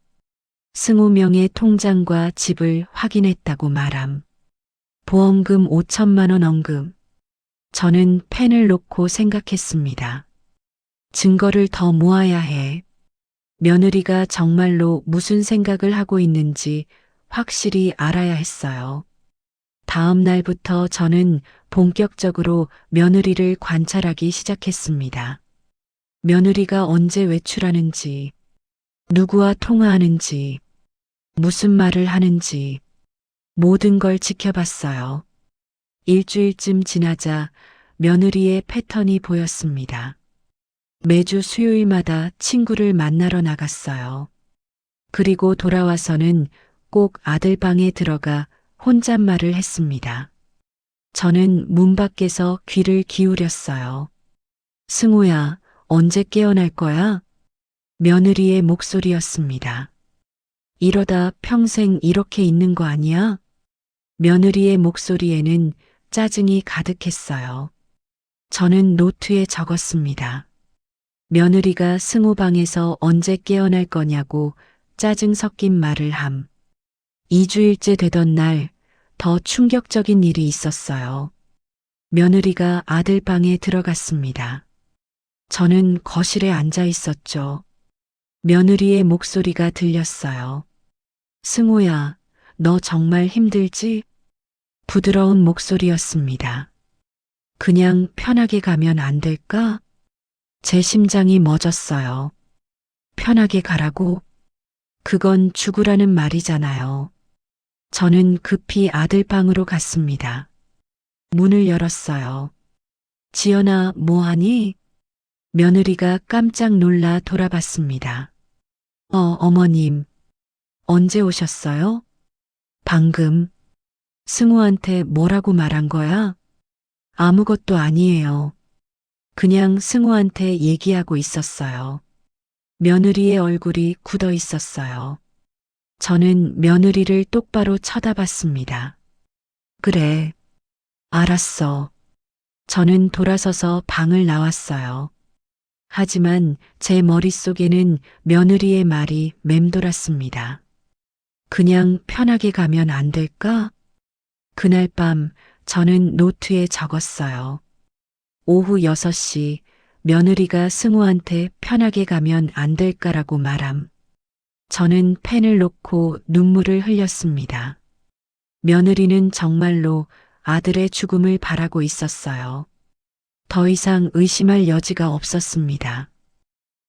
승우명의 통장과 집을 확인했다고 말함. 보험금 5천만 원 언급. 저는 펜을 놓고 생각했습니다. 증거를 더 모아야 해. 며느리가 정말로 무슨 생각을 하고 있는지 확실히 알아야 했어요. 다음 날부터 저는 본격적으로 며느리를 관찰하기 시작했습니다. 며느리가 언제 외출하는지, 누구와 통화하는지, 무슨 말을 하는지, 모든 걸 지켜봤어요. 일주일쯤 지나자 며느리의 패턴이 보였습니다. 매주 수요일마다 친구를 만나러 나갔어요. 그리고 돌아와서는 꼭 아들 방에 들어가 혼잣말을 했습니다. 저는 문 밖에서 귀를 기울였어요. 승우야, 언제 깨어날 거야? 며느리의 목소리였습니다. 이러다 평생 이렇게 있는 거 아니야? 며느리의 목소리에는 짜증이 가득했어요. 저는 노트에 적었습니다. 며느리가 승우 방에서 언제 깨어날 거냐고 짜증 섞인 말을 함. 2주일째 되던 날 더 충격적인 일이 있었어요. 며느리가 아들 방에 들어갔습니다. 저는 거실에 앉아 있었죠. 며느리의 목소리가 들렸어요. 승우야, 너 정말 힘들지? 부드러운 목소리였습니다. 그냥 편하게 가면 안 될까? 제 심장이 멎었어요. 편하게 가라고? 그건 죽으라는 말이잖아요. 저는 급히 아들 방으로 갔습니다. 문을 열었어요. 지연아, 뭐하니? 며느리가 깜짝 놀라 돌아봤습니다. 어머님. 언제 오셨어요? 방금. 승우한테 뭐라고 말한 거야? 아무것도 아니에요. 그냥 승우한테 얘기하고 있었어요. 며느리의 얼굴이 굳어 있었어요. 저는 며느리를 똑바로 쳐다봤습니다. 그래. 알았어. 저는 돌아서서 방을 나왔어요. 하지만 제 머릿속에는 며느리의 말이 맴돌았습니다. 그냥 편하게 가면 안 될까? 그날 밤 저는 노트에 적었어요. 오후 6시 며느리가 승우한테 편하게 가면 안 될까라고 말함. 저는 펜을 놓고 눈물을 흘렸습니다. 며느리는 정말로 아들의 죽음을 바라고 있었어요. 더 이상 의심할 여지가 없었습니다.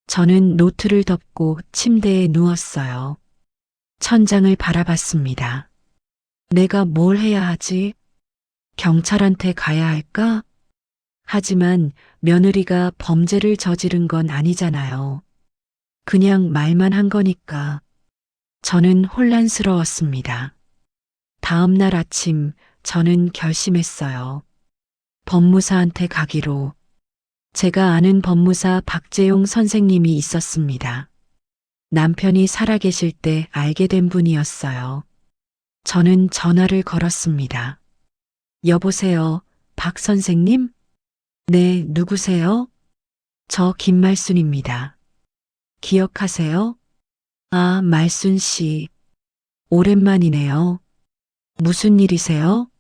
저는 노트를 덮고 침대에 누웠어요. 천장을 바라봤습니다. 내가 뭘 해야 하지? 경찰한테 가야 할까? 하지만 며느리가 범죄를 저지른 건 아니잖아요. 그냥 말만 한 거니까. 저는 혼란스러웠습니다. 다음 날 아침 저는 결심했어요. 법무사한테 가기로. 제가 아는 법무사 박재용 선생님이 있었습니다. 남편이 살아계실 때 알게 된 분이었어요. 저는 전화를 걸었습니다. 여보세요, 박 선생님? 네, 누구세요? 저 김말순입니다. 기억하세요? 아, 말순 씨. 오랜만이네요. 무슨 일이세요?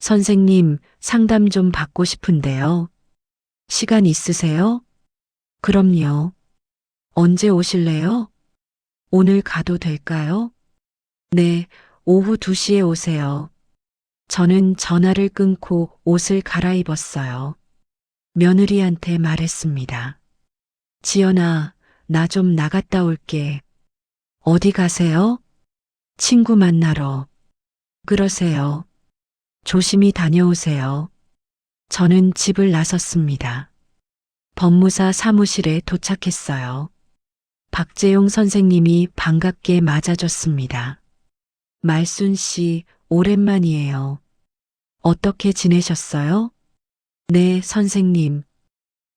선생님, 상담 좀 받고 싶은데요. 시간 있으세요? 그럼요. 언제 오실래요? 오늘 가도 될까요? 네, 오후 2시에 오세요. 저는 전화를 끊고 옷을 갈아입었어요. 며느리한테 말했습니다. 지연아, 나 좀 나갔다 올게. 어디 가세요? 친구 만나러. 그러세요. 조심히 다녀오세요. 저는 집을 나섰습니다. 법무사 사무실에 도착했어요. 박재용 선생님이 반갑게 맞아줬습니다. 말순 씨, 오랜만이에요. 어떻게 지내셨어요? 네, 선생님.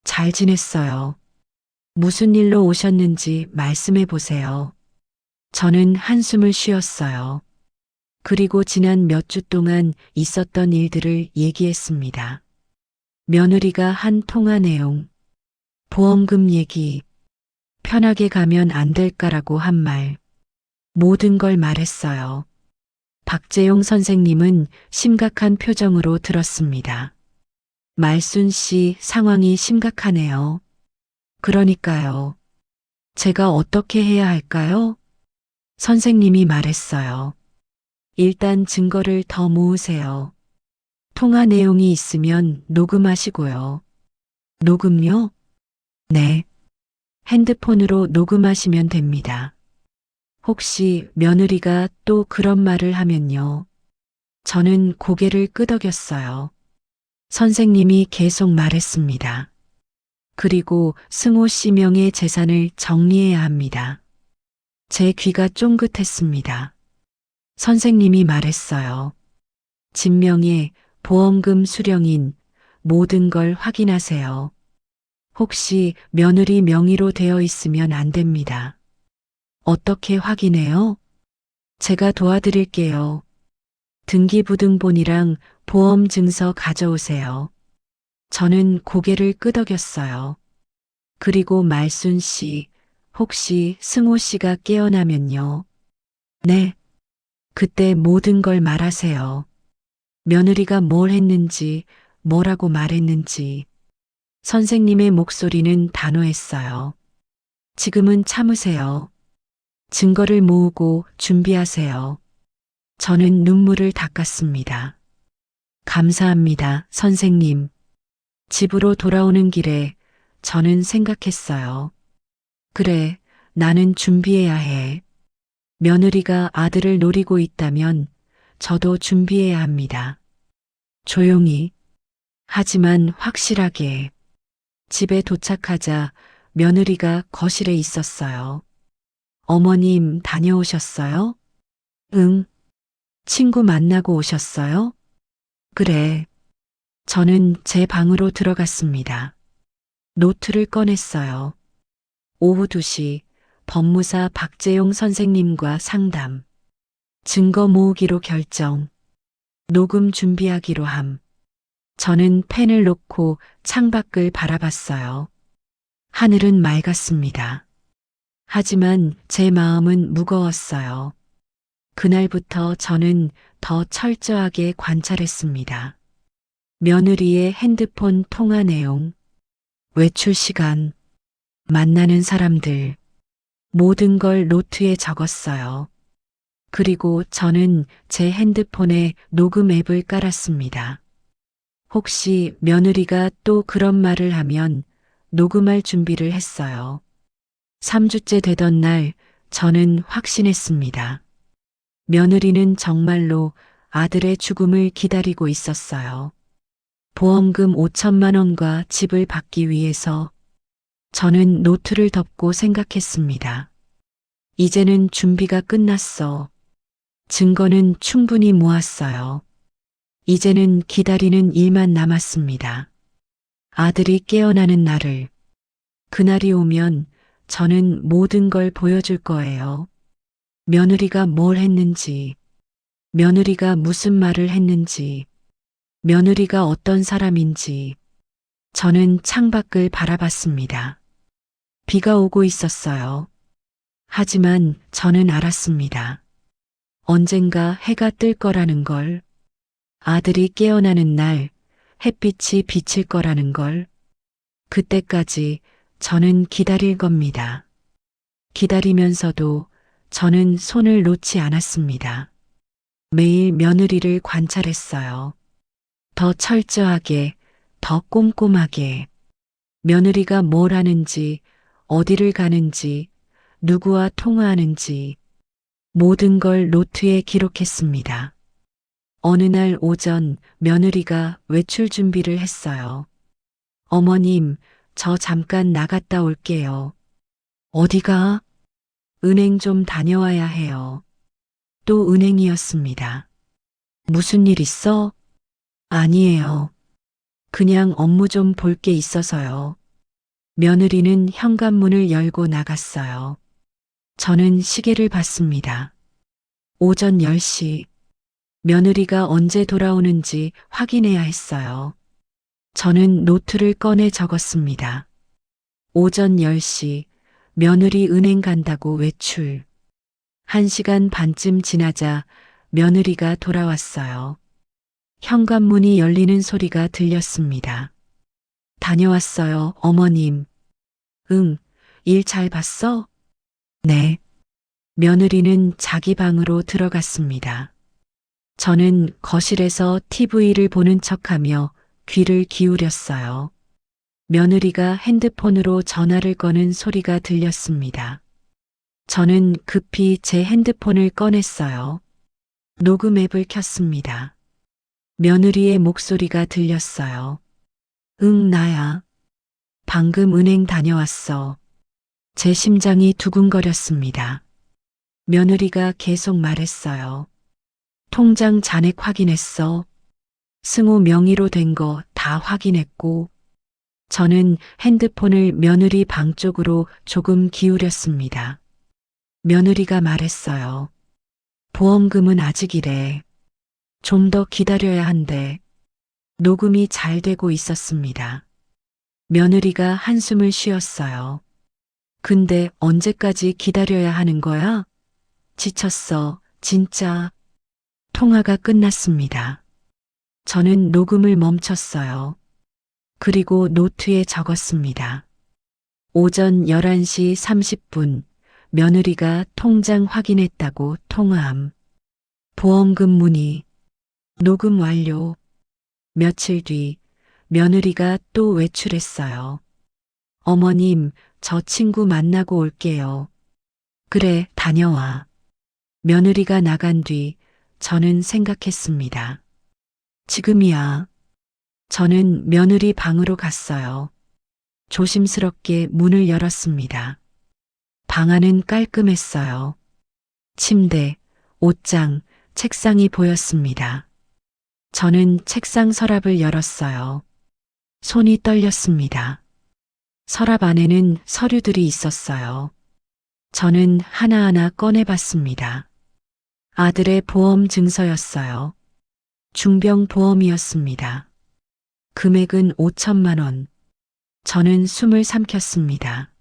잘 지냈어요. 무슨 일로 오셨는지 말씀해 보세요. 저는 한숨을 쉬었어요. 그리고 지난 몇 주 동안 있었던 일들을 얘기했습니다. 며느리가 한 통화 내용, 보험금 얘기, 편하게 가면 안 될까라고 한 말, 모든 걸 말했어요. 박재용 선생님은 심각한 표정으로 들었습니다. 말순 씨 상황이 심각하네요. 그러니까요. 제가 어떻게 해야 할까요? 선생님이 말했어요. 일단 증거를 더 모으세요. 통화 내용이 있으면 녹음하시고요. 녹음요? 네. 핸드폰으로 녹음하시면 됩니다. 혹시 며느리가 또 그런 말을 하면요. 저는 고개를 끄덕였어요. 선생님이 계속 말했습니다. 그리고 승호 씨 명의 재산을 정리해야 합니다. 제 귀가 쫑긋했습니다. 선생님이 말했어요. 진명의 보험금 수령인 모든 걸 확인하세요. 혹시 며느리 명의로 되어 있으면 안 됩니다. 어떻게 확인해요? 제가 도와드릴게요. 등기부등본이랑 보험 증서 가져오세요. 저는 고개를 끄덕였어요. 그리고 말순 씨, 혹시 승호 씨가 깨어나면요. 네. 그때 모든 걸 말하세요. 며느리가 뭘 했는지, 뭐라고 말했는지. 선생님의 목소리는 단호했어요. 지금은 참으세요. 증거를 모으고 준비하세요. 저는 눈물을 닦았습니다. 감사합니다, 선생님. 집으로 돌아오는 길에 저는 생각했어요. 그래, 나는 준비해야 해. 며느리가 아들을 노리고 있다면 저도 준비해야 합니다. 조용히, 하지만 확실하게. 집에 도착하자 며느리가 거실에 있었어요. 어머님 다녀오셨어요? 응. 친구 만나고 오셨어요? 그래. 저는 제 방으로 들어갔습니다. 노트를 꺼냈어요. 오후 2시 법무사 박재용 선생님과 상담. 증거 모으기로 결정. 녹음 준비하기로 함. 저는 펜을 놓고 창밖을 바라봤어요. 하늘은 맑았습니다. 하지만 제 마음은 무거웠어요. 그날부터 저는 더 철저하게 관찰했습니다. 며느리의 핸드폰 통화 내용, 외출 시간, 만나는 사람들, 모든 걸 노트에 적었어요. 그리고 저는 제 핸드폰에 녹음 앱을 깔았습니다. 혹시 며느리가 또 그런 말을 하면 녹음할 준비를 했어요. 3주째 되던 날 저는 확신했습니다. 며느리는 정말로 아들의 죽음을 기다리고 있었어요. 보험금 5천만 원과 집을 받기 위해서 저는 노트를 덮고 생각했습니다. 이제는 준비가 끝났어. 증거는 충분히 모았어요. 이제는 기다리는 일만 남았습니다. 아들이 깨어나는 날을. 그날이 오면 저는 모든 걸 보여줄 거예요. 며느리가 뭘 했는지, 며느리가 무슨 말을 했는지, 며느리가 어떤 사람인지. 저는 창밖을 바라봤습니다. 비가 오고 있었어요. 하지만 저는 알았습니다. 언젠가 해가 뜰 거라는 걸, 아들이 깨어나는 날 햇빛이 비칠 거라는 걸, 그때까지 저는 기다릴 겁니다. 기다리면서도 저는 손을 놓지 않았습니다. 매일 며느리를 관찰했어요. 더 철저하게, 더 꼼꼼하게. 며느리가 뭘 하는지, 어디를 가는지, 누구와 통화하는지, 모든 걸 노트에 기록했습니다. 어느 날 오전 며느리가 외출 준비를 했어요. 어머님, 저 잠깐 나갔다 올게요. 어디가? 은행 좀 다녀와야 해요. 또 은행이었습니다. 무슨 일 있어? 아니에요. 그냥 업무 좀 볼 게 있어서요. 며느리는 현관문을 열고 나갔어요. 저는 시계를 봤습니다. 오전 10시. 며느리가 언제 돌아오는지 확인해야 했어요. 저는 노트를 꺼내 적었습니다. 오전 10시, 며느리 은행 간다고 외출. 1시간 반쯤 지나자 며느리가 돌아왔어요. 현관문이 열리는 소리가 들렸습니다. 다녀왔어요, 어머님. 응, 일 잘 봤어? 네. 며느리는 자기 방으로 들어갔습니다. 저는 거실에서 TV를 보는 척하며 귀를 기울였어요. 며느리가 핸드폰으로 전화를 거는 소리가 들렸습니다. 저는 급히 제 핸드폰을 꺼냈어요. 녹음 앱을 켰습니다. 며느리의 목소리가 들렸어요. 응, 나야. 방금 은행 다녀왔어. 제 심장이 두근거렸습니다. 며느리가 계속 말했어요. 통장 잔액 확인했어. 승우 명의로 된 거 다 확인했고. 저는 핸드폰을 며느리 방 쪽으로 조금 기울였습니다. 며느리가 말했어요. 보험금은 아직이래. 좀 더 기다려야 한대. 녹음이 잘 되고 있었습니다. 며느리가 한숨을 쉬었어요. 근데 언제까지 기다려야 하는 거야? 지쳤어, 진짜. 통화가 끝났습니다. 저는 녹음을 멈췄어요. 그리고 노트에 적었습니다. 오전 11시 30분, 며느리가 통장 확인했다고 통화함. 보험금 문의. 녹음 완료. 며칠 뒤, 며느리가 또 외출했어요. 어머님, 저 친구 만나고 올게요. 그래, 다녀와. 며느리가 나간 뒤, 저는 생각했습니다. 지금이야. 저는 며느리 방으로 갔어요. 조심스럽게 문을 열었습니다. 방 안은 깔끔했어요. 침대, 옷장, 책상이 보였습니다. 저는 책상 서랍을 열었어요. 손이 떨렸습니다. 서랍 안에는 서류들이 있었어요. 저는 하나하나 꺼내봤습니다. 아들의 보험 증서였어요. 중병보험이었습니다. 금액은 5천만 원. 저는 숨을 삼켰습니다.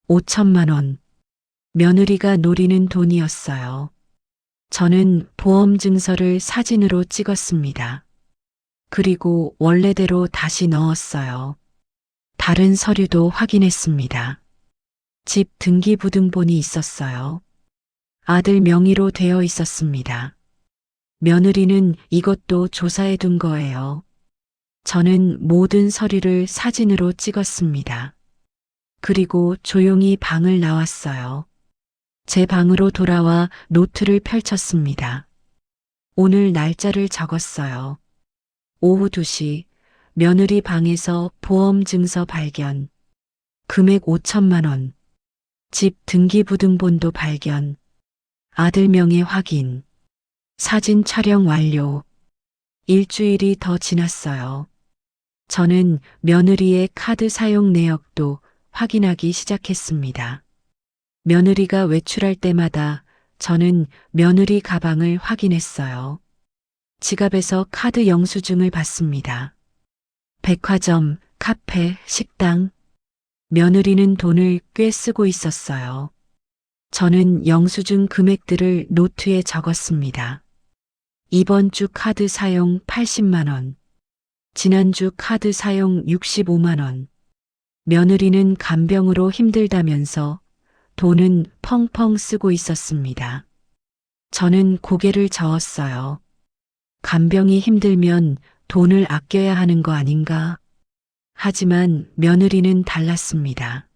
5천만 원. 며느리가 노리는 돈이었어요. 저는 보험 증서를 사진으로 찍었습니다. 그리고 원래대로 다시 넣었어요. 다른 서류도 확인했습니다. 집 등기부등본이 있었어요. 아들 명의로 되어 있었습니다. 며느리는 이것도 조사해 둔 거예요. 저는 모든 서류를 사진으로 찍었습니다. 그리고 조용히 방을 나왔어요. 제 방으로 돌아와 노트를 펼쳤습니다. 오늘 날짜를 적었어요. 오후 2시, 며느리 방에서 보험 증서 발견. 금액 5천만 원. 집 등기부등본도 발견. 아들 명의 확인. 사진 촬영 완료. 일주일이 더 지났어요. 저는 며느리의 카드 사용 내역도 확인하기 시작했습니다. 며느리가 외출할 때마다 저는 며느리 가방을 확인했어요. 지갑에서 카드 영수증을 받습니다. 백화점, 카페, 식당. 며느리는 돈을 꽤 쓰고 있었어요. 저는 영수증 금액들을 노트에 적었습니다. 이번 주 카드 사용 80만 원. 지난주 카드 사용 65만 원. 며느리는 간병으로 힘들다면서 돈은 펑펑 쓰고 있었습니다. 저는 고개를 저었어요. 간병이 힘들면 돈을 아껴야 하는 거 아닌가? 하지만 며느리는 달랐습니다.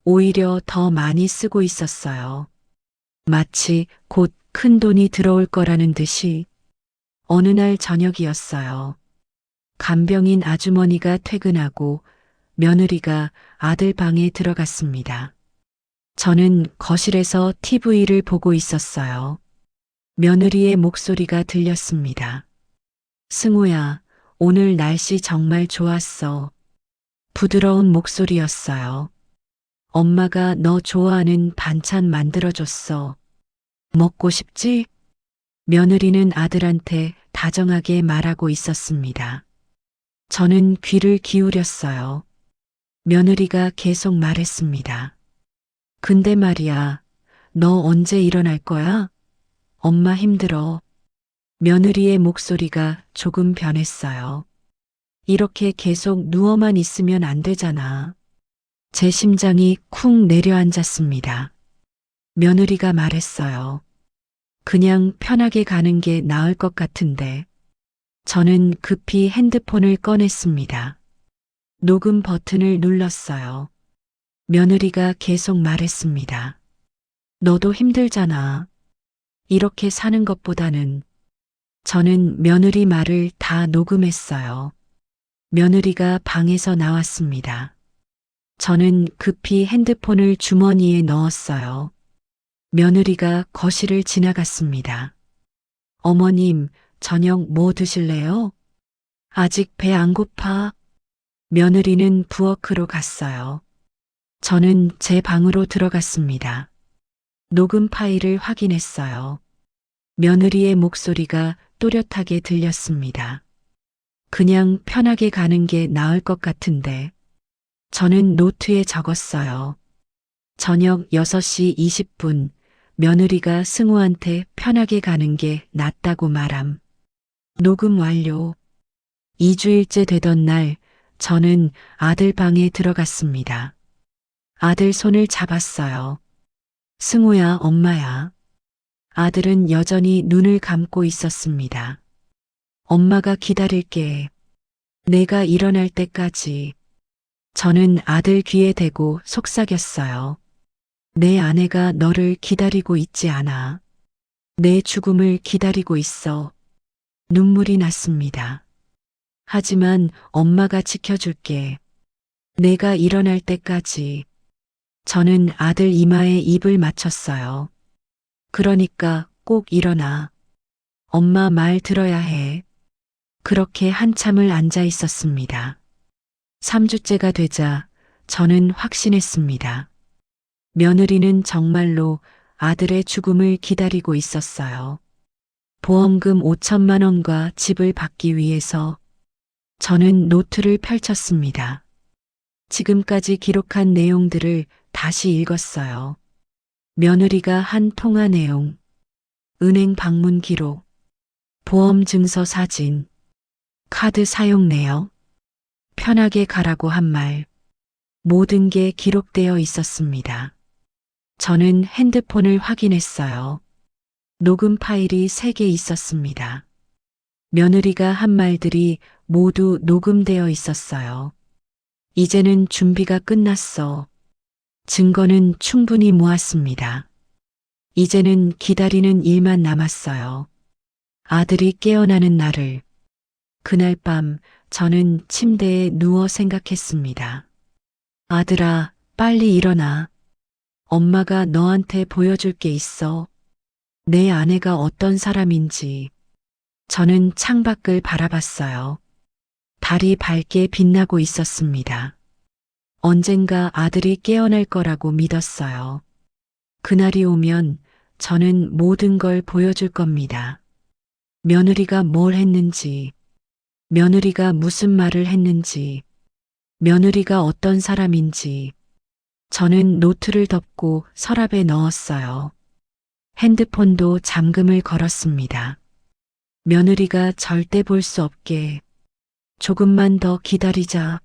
오히려 더 많이 쓰고 있었어요. 마치 곧 큰 돈이 들어올 거라는 듯이. 어느 날 저녁이었어요. 간병인 아주머니가 퇴근하고 며느리가 아들 방에 들어갔습니다. 저는 거실에서 TV를 보고 있었어요. 며느리의 목소리가 들렸습니다. 승우야, 오늘 날씨 정말 좋았어. 부드러운 목소리였어요. 엄마가 너 좋아하는 반찬 만들어줬어. 먹고 싶지? 며느리는 아들한테 다정하게 말하고 있었습니다. 저는 귀를 기울였어요. 며느리가 계속 말했습니다. 근데 말이야, 너 언제 일어날 거야? 엄마 힘들어. 며느리의 목소리가 조금 변했어요. 이렇게 계속 누워만 있으면 안 되잖아. 제 심장이 쿵 내려앉았습니다. 며느리가 말했어요. 그냥 편하게 가는 게 나을 것 같은데. 저는 급히 핸드폰을 꺼냈습니다. 녹음 버튼을 눌렀어요. 며느리가 계속 말했습니다. 너도 힘들잖아. 이렇게 사는 것보다는. 저는 며느리 말을 다 녹음했어요. 며느리가 방에서 나왔습니다. 저는 급히 핸드폰을 주머니에 넣었어요. 며느리가 거실을 지나갔습니다. 어머님, 저녁 뭐 드실래요? 아직 배 안 고파? 며느리는 부엌으로 갔어요. 저는 제 방으로 들어갔습니다. 녹음 파일을 확인했어요. 며느리의 목소리가 또렷하게 들렸습니다. 그냥 편하게 가는 게 나을 것 같은데. 저는 노트에 적었어요. 저녁 6시 20분, 며느리가 승우한테 편하게 가는 게 낫다고 말함. 녹음 완료. 2주일째 되던 날, 저는 아들 방에 들어갔습니다. 아들 손을 잡았어요. 승우야, 엄마야. 아들은 여전히 눈을 감고 있었습니다. 엄마가 기다릴게. 내가 일어날 때까지. 저는 아들 귀에 대고 속삭였어요. 내 아내가 너를 기다리고 있지 않아. 내 죽음을 기다리고 있어. 눈물이 났습니다. 하지만 엄마가 지켜줄게. 내가 일어날 때까지. 저는 아들 이마에 입을 맞췄어요. 그러니까 꼭 일어나. 엄마 말 들어야 해. 그렇게 한참을 앉아 있었습니다. 3주째가 되자 저는 확신했습니다. 며느리는 정말로 아들의 죽음을 기다리고 있었어요. 보험금 5천만 원과 집을 받기 위해서 저는 노트를 펼쳤습니다. 지금까지 기록한 내용들을 다시 읽었어요. 며느리가 한 통화 내용, 은행 방문 기록, 보험 증서 사진, 카드 사용 내역, 편하게 가라고 한 말, 모든 게 기록되어 있었습니다. 저는 핸드폰을 확인했어요. 녹음 파일이 3개 있었습니다. 며느리가 한 말들이 모두 녹음되어 있었어요. 이제는 준비가 끝났어. 증거는 충분히 모았습니다. 이제는 기다리는 일만 남았어요. 아들이 깨어나는 날을. 그날 밤 저는 침대에 누워 생각했습니다. 아들아, 빨리 일어나. 엄마가 너한테 보여줄 게 있어. 내 아내가 어떤 사람인지. 저는 창밖을 바라봤어요. 달이 밝게 빛나고 있었습니다. 언젠가 아들이 깨어날 거라고 믿었어요. 그날이 오면 저는 모든 걸 보여줄 겁니다. 며느리가 뭘 했는지, 며느리가 무슨 말을 했는지, 며느리가 어떤 사람인지. 저는 노트를 덮고 서랍에 넣었어요. 핸드폰도 잠금을 걸었습니다. 며느리가 절대 볼 수 없게. 조금만 더 기다리자.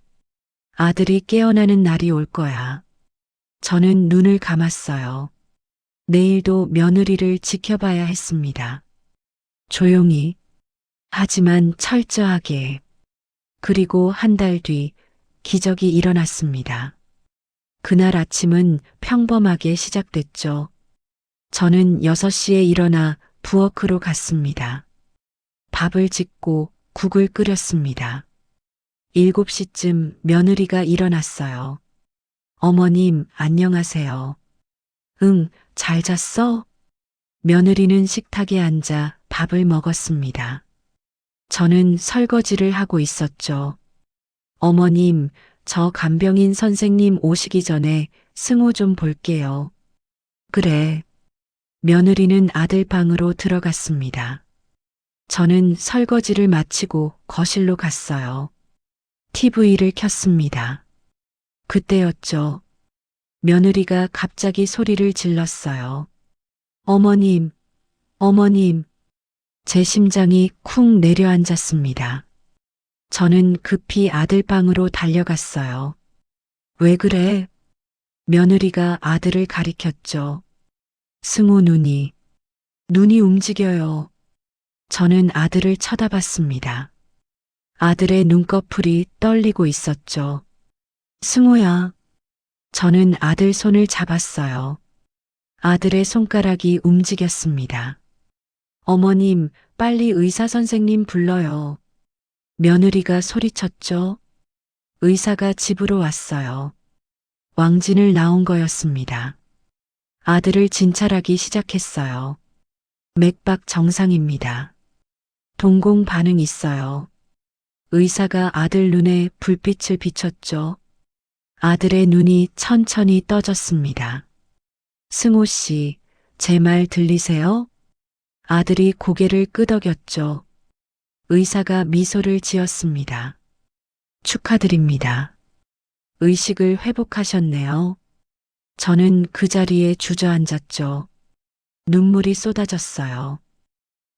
아들이 깨어나는 날이 올 거야. 저는 눈을 감았어요. 내일도 며느리를 지켜봐야 했습니다. 조용히, 하지만 철저하게. 그리고 한 달 뒤 기적이 일어났습니다. 그날 아침은 평범하게 시작됐죠. 저는 6시에 일어나 부엌으로 갔습니다. 밥을 짓고 국을 끓였습니다. 7시쯤 며느리가 일어났어요. 어머님, 안녕하세요. 응, 잘 잤어? 며느리는 식탁에 앉아 밥을 먹었습니다. 저는 설거지를 하고 있었죠. 어머님, 저 간병인 선생님 오시기 전에 승우 좀 볼게요. 그래. 며느리는 아들 방으로 들어갔습니다. 저는 설거지를 마치고 거실로 갔어요. TV를 켰습니다. 그때였죠. 며느리가 갑자기 소리를 질렀어요. 어머님, 어머님. 제 심장이 쿵 내려앉았습니다. 저는 급히 아들 방으로 달려갔어요. 왜 그래? 며느리가 아들을 가리켰죠. 승우 눈이 움직여요. 저는 아들을 쳐다봤습니다. 아들의 눈꺼풀이 떨리고 있었죠. 승우야. 저는 아들 손을 잡았어요. 아들의 손가락이 움직였습니다. 어머님, 빨리 의사 선생님 불러요. 며느리가 소리쳤죠. 의사가 집으로 왔어요. 왕진을 나온 거였습니다. 아들을 진찰하기 시작했어요. 맥박 정상입니다. 동공 반응 있어요. 의사가 아들 눈에 불빛을 비췄죠. 아들의 눈이 천천히 떠졌습니다. 승호 씨, 제 말 들리세요? 아들이 고개를 끄덕였죠. 의사가 미소를 지었습니다. 축하드립니다. 의식을 회복하셨네요. 저는 그 자리에 주저앉았죠. 눈물이 쏟아졌어요.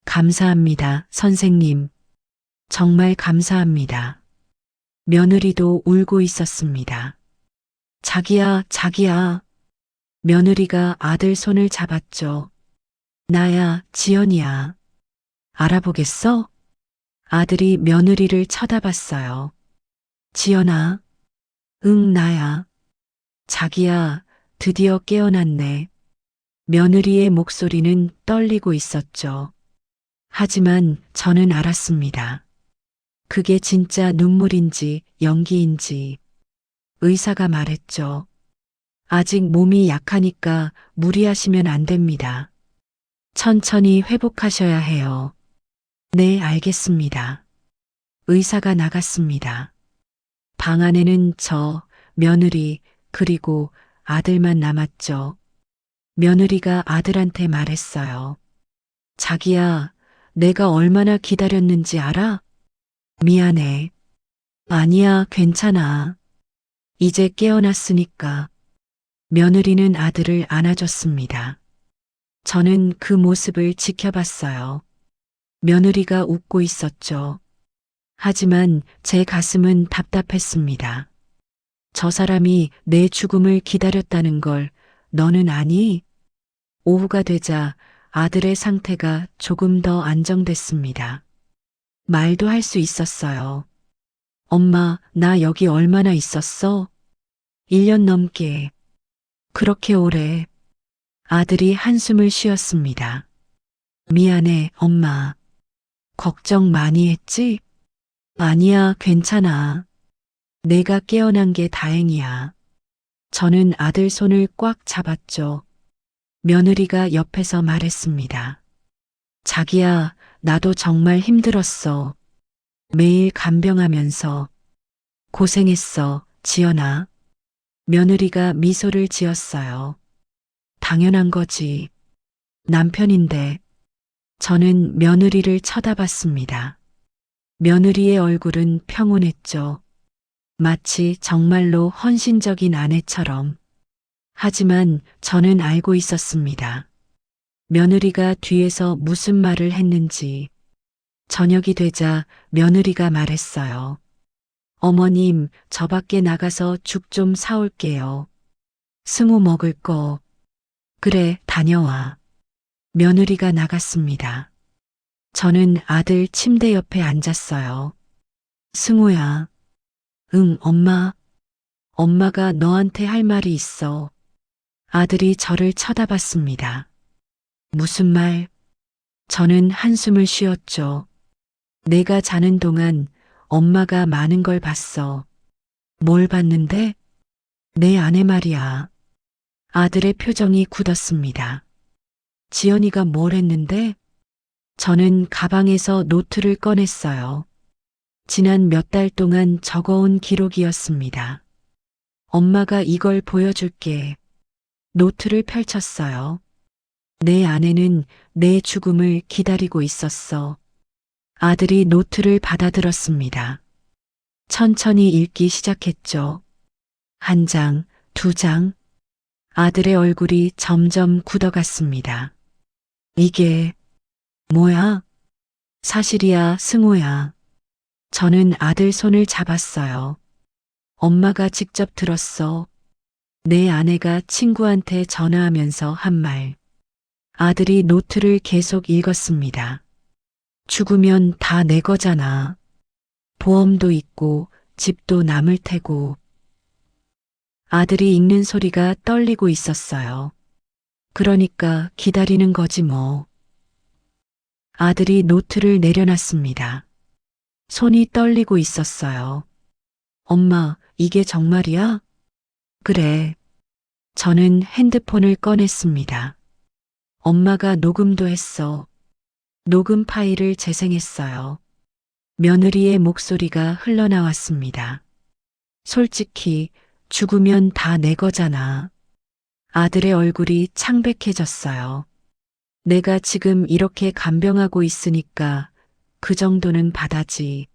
감사합니다, 선생님. 정말 감사합니다. 며느리도 울고 있었습니다. 자기야, 자기야. 며느리가 아들 손을 잡았죠. 나야, 지연이야. 알아보겠어? 아들이 며느리를 쳐다봤어요. 지연아. 응, 나야. 자기야, 드디어 깨어났네. 며느리의 목소리는 떨리고 있었죠. 하지만 저는 알았습니다. 그게 진짜 눈물인지 연기인지. 의사가 말했죠. 아직 몸이 약하니까 무리하시면 안 됩니다. 천천히 회복하셔야 해요. 네, 알겠습니다. 의사가 나갔습니다. 방 안에는 저, 며느리, 그리고 아들만 남았죠. 며느리가 아들한테 말했어요. 자기야, 내가 얼마나 기다렸는지 알아? 미안해. 아니야, 괜찮아. 이제 깨어났으니까. 며느리는 아들을 안아줬습니다. 저는 그 모습을 지켜봤어요. 며느리가 웃고 있었죠. 하지만 제 가슴은 답답했습니다. 저 사람이 내 죽음을 기다렸다는 걸 너는 아니? 오후가 되자 아들의 상태가 조금 더 안정됐습니다. 말도 할 수 있었어요. 엄마, 나 여기 얼마나 있었어? 1년 넘게. 그렇게 오래. 아들이 한숨을 쉬었습니다. 미안해, 엄마. 걱정 많이 했지? 아니야, 괜찮아. 내가 깨어난 게 다행이야. 저는 아들 손을 꽉 잡았죠. 며느리가 옆에서 말했습니다. 자기야, 나도 정말 힘들었어. 매일 간병하면서. 고생했어, 지연아. 며느리가 미소를 지었어요. 당연한 거지. 남편인데. 저는 며느리를 쳐다봤습니다. 며느리의 얼굴은 평온했죠. 마치 정말로 헌신적인 아내처럼. 하지만 저는 알고 있었습니다. 며느리가 뒤에서 무슨 말을 했는지. 저녁이 되자 며느리가 말했어요. 어머님, 저 밖에 나가서 죽 좀 사올게요. 승우 먹을 거. 그래, 다녀와. 며느리가 나갔습니다. 저는 아들 침대 옆에 앉았어요. 승우야. 응, 엄마. 엄마가 너한테 할 말이 있어. 아들이 저를 쳐다봤습니다. 무슨 말? 저는 한숨을 쉬었죠. 내가 자는 동안 엄마가 많은 걸 봤어. 뭘 봤는데? 내 아내 말이야. 아들의 표정이 굳었습니다. 지연이가 뭘 했는데? 저는 가방에서 노트를 꺼냈어요. 지난 몇 달 동안 적어온 기록이었습니다. 엄마가 이걸 보여줄게. 노트를 펼쳤어요. 내 안에는 내 죽음을 기다리고 있었어. 아들이 노트를 받아들었습니다. 천천히 읽기 시작했죠. 한 장, 두 장. 아들의 얼굴이 점점 굳어갔습니다. 이게 뭐야? 사실이야, 승호야. 저는 아들 손을 잡았어요. 엄마가 직접 들었어. 내 아내가 친구한테 전화하면서 한 말. 아들이 노트를 계속 읽었습니다. 죽으면 다 내 거잖아. 보험도 있고 집도 남을 테고. 아들이 읽는 소리가 떨리고 있었어요. 그러니까 기다리는 거지 뭐. 아들이 노트를 내려놨습니다. 손이 떨리고 있었어요. 엄마, 이게 정말이야? 그래. 저는 핸드폰을 꺼냈습니다. 엄마가 녹음도 했어. 녹음 파일을 재생했어요. 며느리의 목소리가 흘러나왔습니다. 솔직히 죽으면 다 내 거잖아. 아들의 얼굴이 창백해졌어요. 내가 지금 이렇게 간병하고 있으니까 그 정도는 받아지.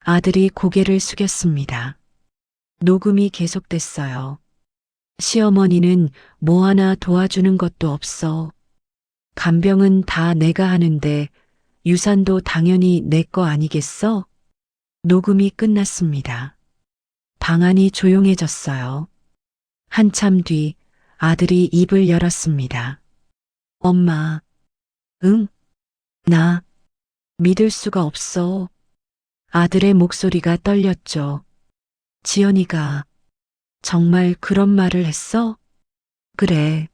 아들이 고개를 숙였습니다. 녹음이 계속됐어요. 시어머니는 뭐 하나 도와주는 것도 없어. 간병은 다 내가 하는데 유산도 당연히 내 거 아니겠어? 녹음이 끝났습니다. 방 안이 조용해졌어요. 한참 뒤 아들이 입을 열었습니다. 엄마, 응? 나 믿을 수가 없어. 아들의 목소리가 떨렸죠. 지연이가 정말 그런 말을 했어? 그래.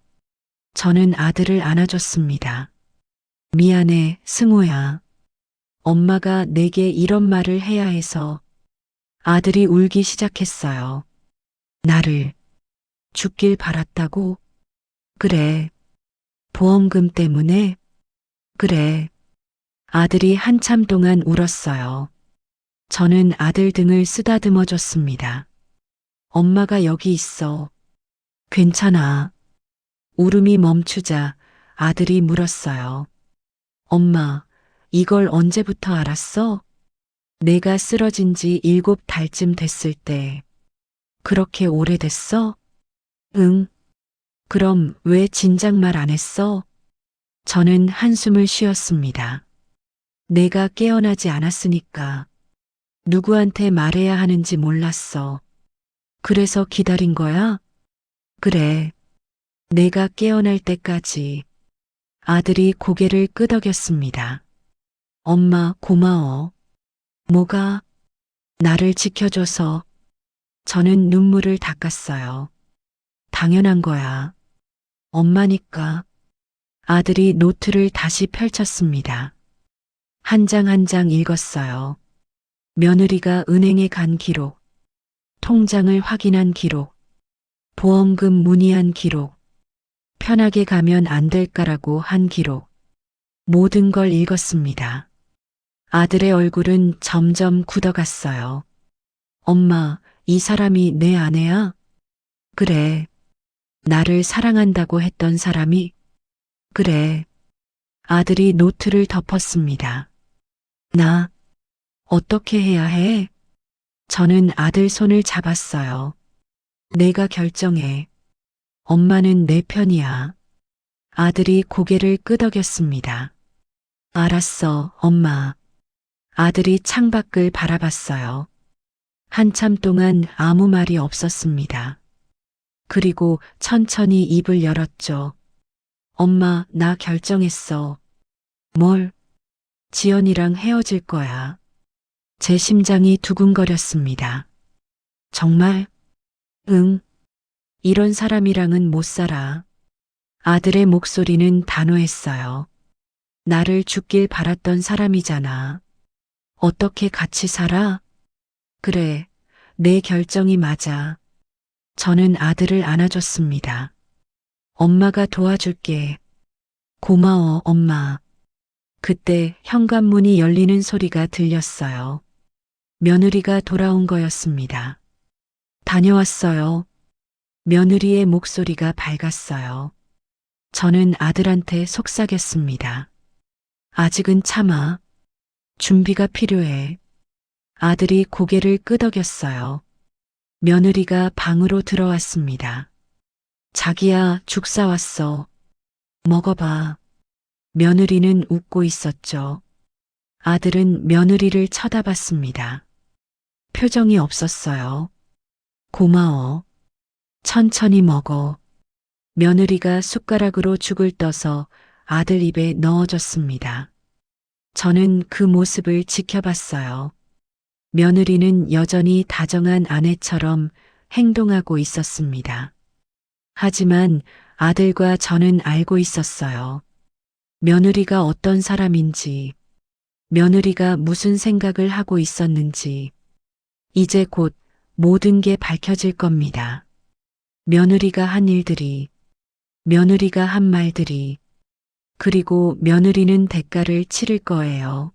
저는 아들을 안아줬습니다. 미안해, 승호야. 엄마가 내게 이런 말을 해야 해서. 아들이 울기 시작했어요. 나를 죽길 바랐다고? 그래. 보험금 때문에? 그래. 아들이 한참 동안 울었어요. 저는 아들 등을 쓰다듬어 줬습니다. 엄마가 여기 있어. 괜찮아. 울음이 멈추자 아들이 물었어요. 엄마, 이걸 언제부터 알았어? 내가 쓰러진 지 7달쯤 됐을 때. 그렇게 오래됐어? 응. 그럼 왜 진작 말 안 했어? 저는 한숨을 쉬었습니다. 내가 깨어나지 않았으니까. 누구한테 말해야 하는지 몰랐어. 그래서 기다린 거야? 그래. 내가 깨어날 때까지. 아들이 고개를 끄덕였습니다. 엄마, 고마워. 뭐가? 나를 지켜줘서. 저는 눈물을 닦았어요. 당연한 거야. 엄마니까. 아들이 노트를 다시 펼쳤습니다. 한 장 한 장 읽었어요. 며느리가 은행에 간 기록, 통장을 확인한 기록, 보험금 문의한 기록, 편하게 가면 안 될까라고 한 기록. 모든 걸 읽었습니다. 아들의 얼굴은 점점 굳어갔어요. 엄마, 이 사람이 내 아내야? 그래. 나를 사랑한다고 했던 사람이? 그래. 아들이 노트를 덮었습니다. 나 어떻게 해야 해? 저는 아들 손을 잡았어요. 내가 결정해. 엄마는 내 편이야. 아들이 고개를 끄덕였습니다. 알았어, 엄마. 아들이 창밖을 바라봤어요. 한참 동안 아무 말이 없었습니다. 그리고 천천히 입을 열었죠. 엄마, 나 결정했어. 뭘? 지연이랑 헤어질 거야. 제 심장이 두근거렸습니다. 정말? 응. 이런 사람이랑은 못 살아. 아들의 목소리는 단호했어요. 나를 죽길 바랐던 사람이잖아. 어떻게 같이 살아? 그래, 내 결정이 맞아. 저는 아들을 안아줬습니다. 엄마가 도와줄게. 고마워, 엄마. 그때 현관문이 열리는 소리가 들렸어요. 며느리가 돌아온 거였습니다. 다녀왔어요. 며느리의 목소리가 밝았어요. 저는 아들한테 속삭였습니다. 아직은 참아. 준비가 필요해. 아들이 고개를 끄덕였어요. 며느리가 방으로 들어왔습니다. 자기야, 죽 사왔어. 먹어봐. 며느리는 웃고 있었죠. 아들은 며느리를 쳐다봤습니다. 표정이 없었어요. 고마워. 천천히 먹어. 며느리가 숟가락으로 죽을 떠서 아들 입에 넣어줬습니다. 저는 그 모습을 지켜봤어요. 며느리는 여전히 다정한 아내처럼 행동하고 있었습니다. 하지만 아들과 저는 알고 있었어요. 며느리가 어떤 사람인지, 며느리가 무슨 생각을 하고 있었는지, 이제 곧 모든 게 밝혀질 겁니다. 며느리가 한 일들이, 며느리가 한 말들이, 그리고 며느리는 대가를 치를 거예요.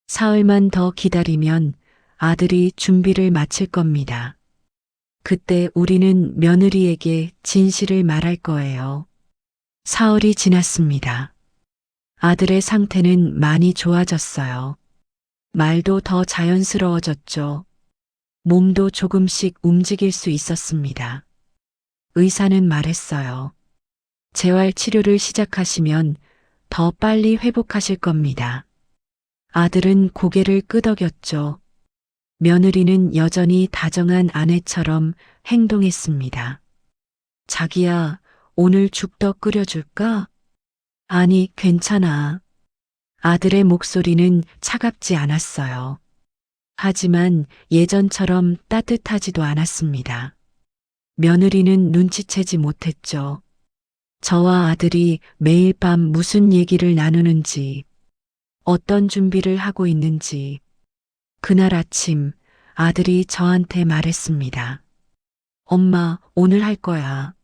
사흘만 더 기다리면 아들이 준비를 마칠 겁니다. 그때 우리는 며느리에게 진실을 말할 거예요. 사흘이 지났습니다. 아들의 상태는 많이 좋아졌어요. 말도 더 자연스러워졌죠. 몸도 조금씩 움직일 수 있었습니다. 의사는 말했어요. 재활 치료를 시작하시면 더 빨리 회복하실 겁니다. 아들은 고개를 끄덕였죠. 며느리는 여전히 다정한 아내처럼 행동했습니다. 자기야, 오늘 죽 더 끓여줄까? 아니, 괜찮아. 아들의 목소리는 차갑지 않았어요. 하지만 예전처럼 따뜻하지도 않았습니다. 며느리는 눈치채지 못했죠. 저와 아들이 매일 밤 무슨 얘기를 나누는지, 어떤 준비를 하고 있는지, 그날 아침 아들이 저한테 말했습니다. 엄마, 오늘 할 거야.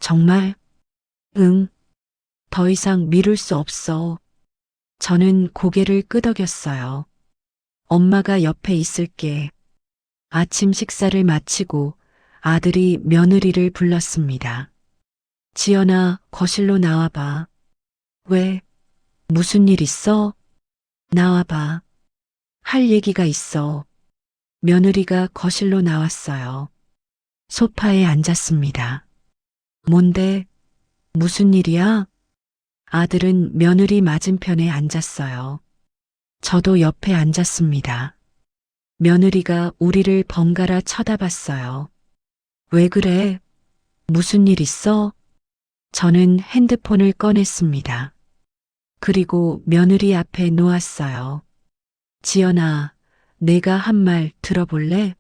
정말? 응. 더 이상 미룰 수 없어. 저는 고개를 끄덕였어요. 엄마가 옆에 있을게. 아침 식사를 마치고 아들이 며느리를 불렀습니다. 지연아, 거실로 나와봐. 왜? 무슨 일 있어? 나와봐. 할 얘기가 있어. 며느리가 거실로 나왔어요. 소파에 앉았습니다. 뭔데? 무슨 일이야? 아들은 며느리 맞은편에 앉았어요. 저도 옆에 앉았습니다. 며느리가 우리를 번갈아 쳐다봤어요. 왜 그래? 무슨 일 있어? 저는 핸드폰을 꺼냈습니다. 그리고 며느리 앞에 놓았어요. 지연아, 내가 한 말 들어볼래?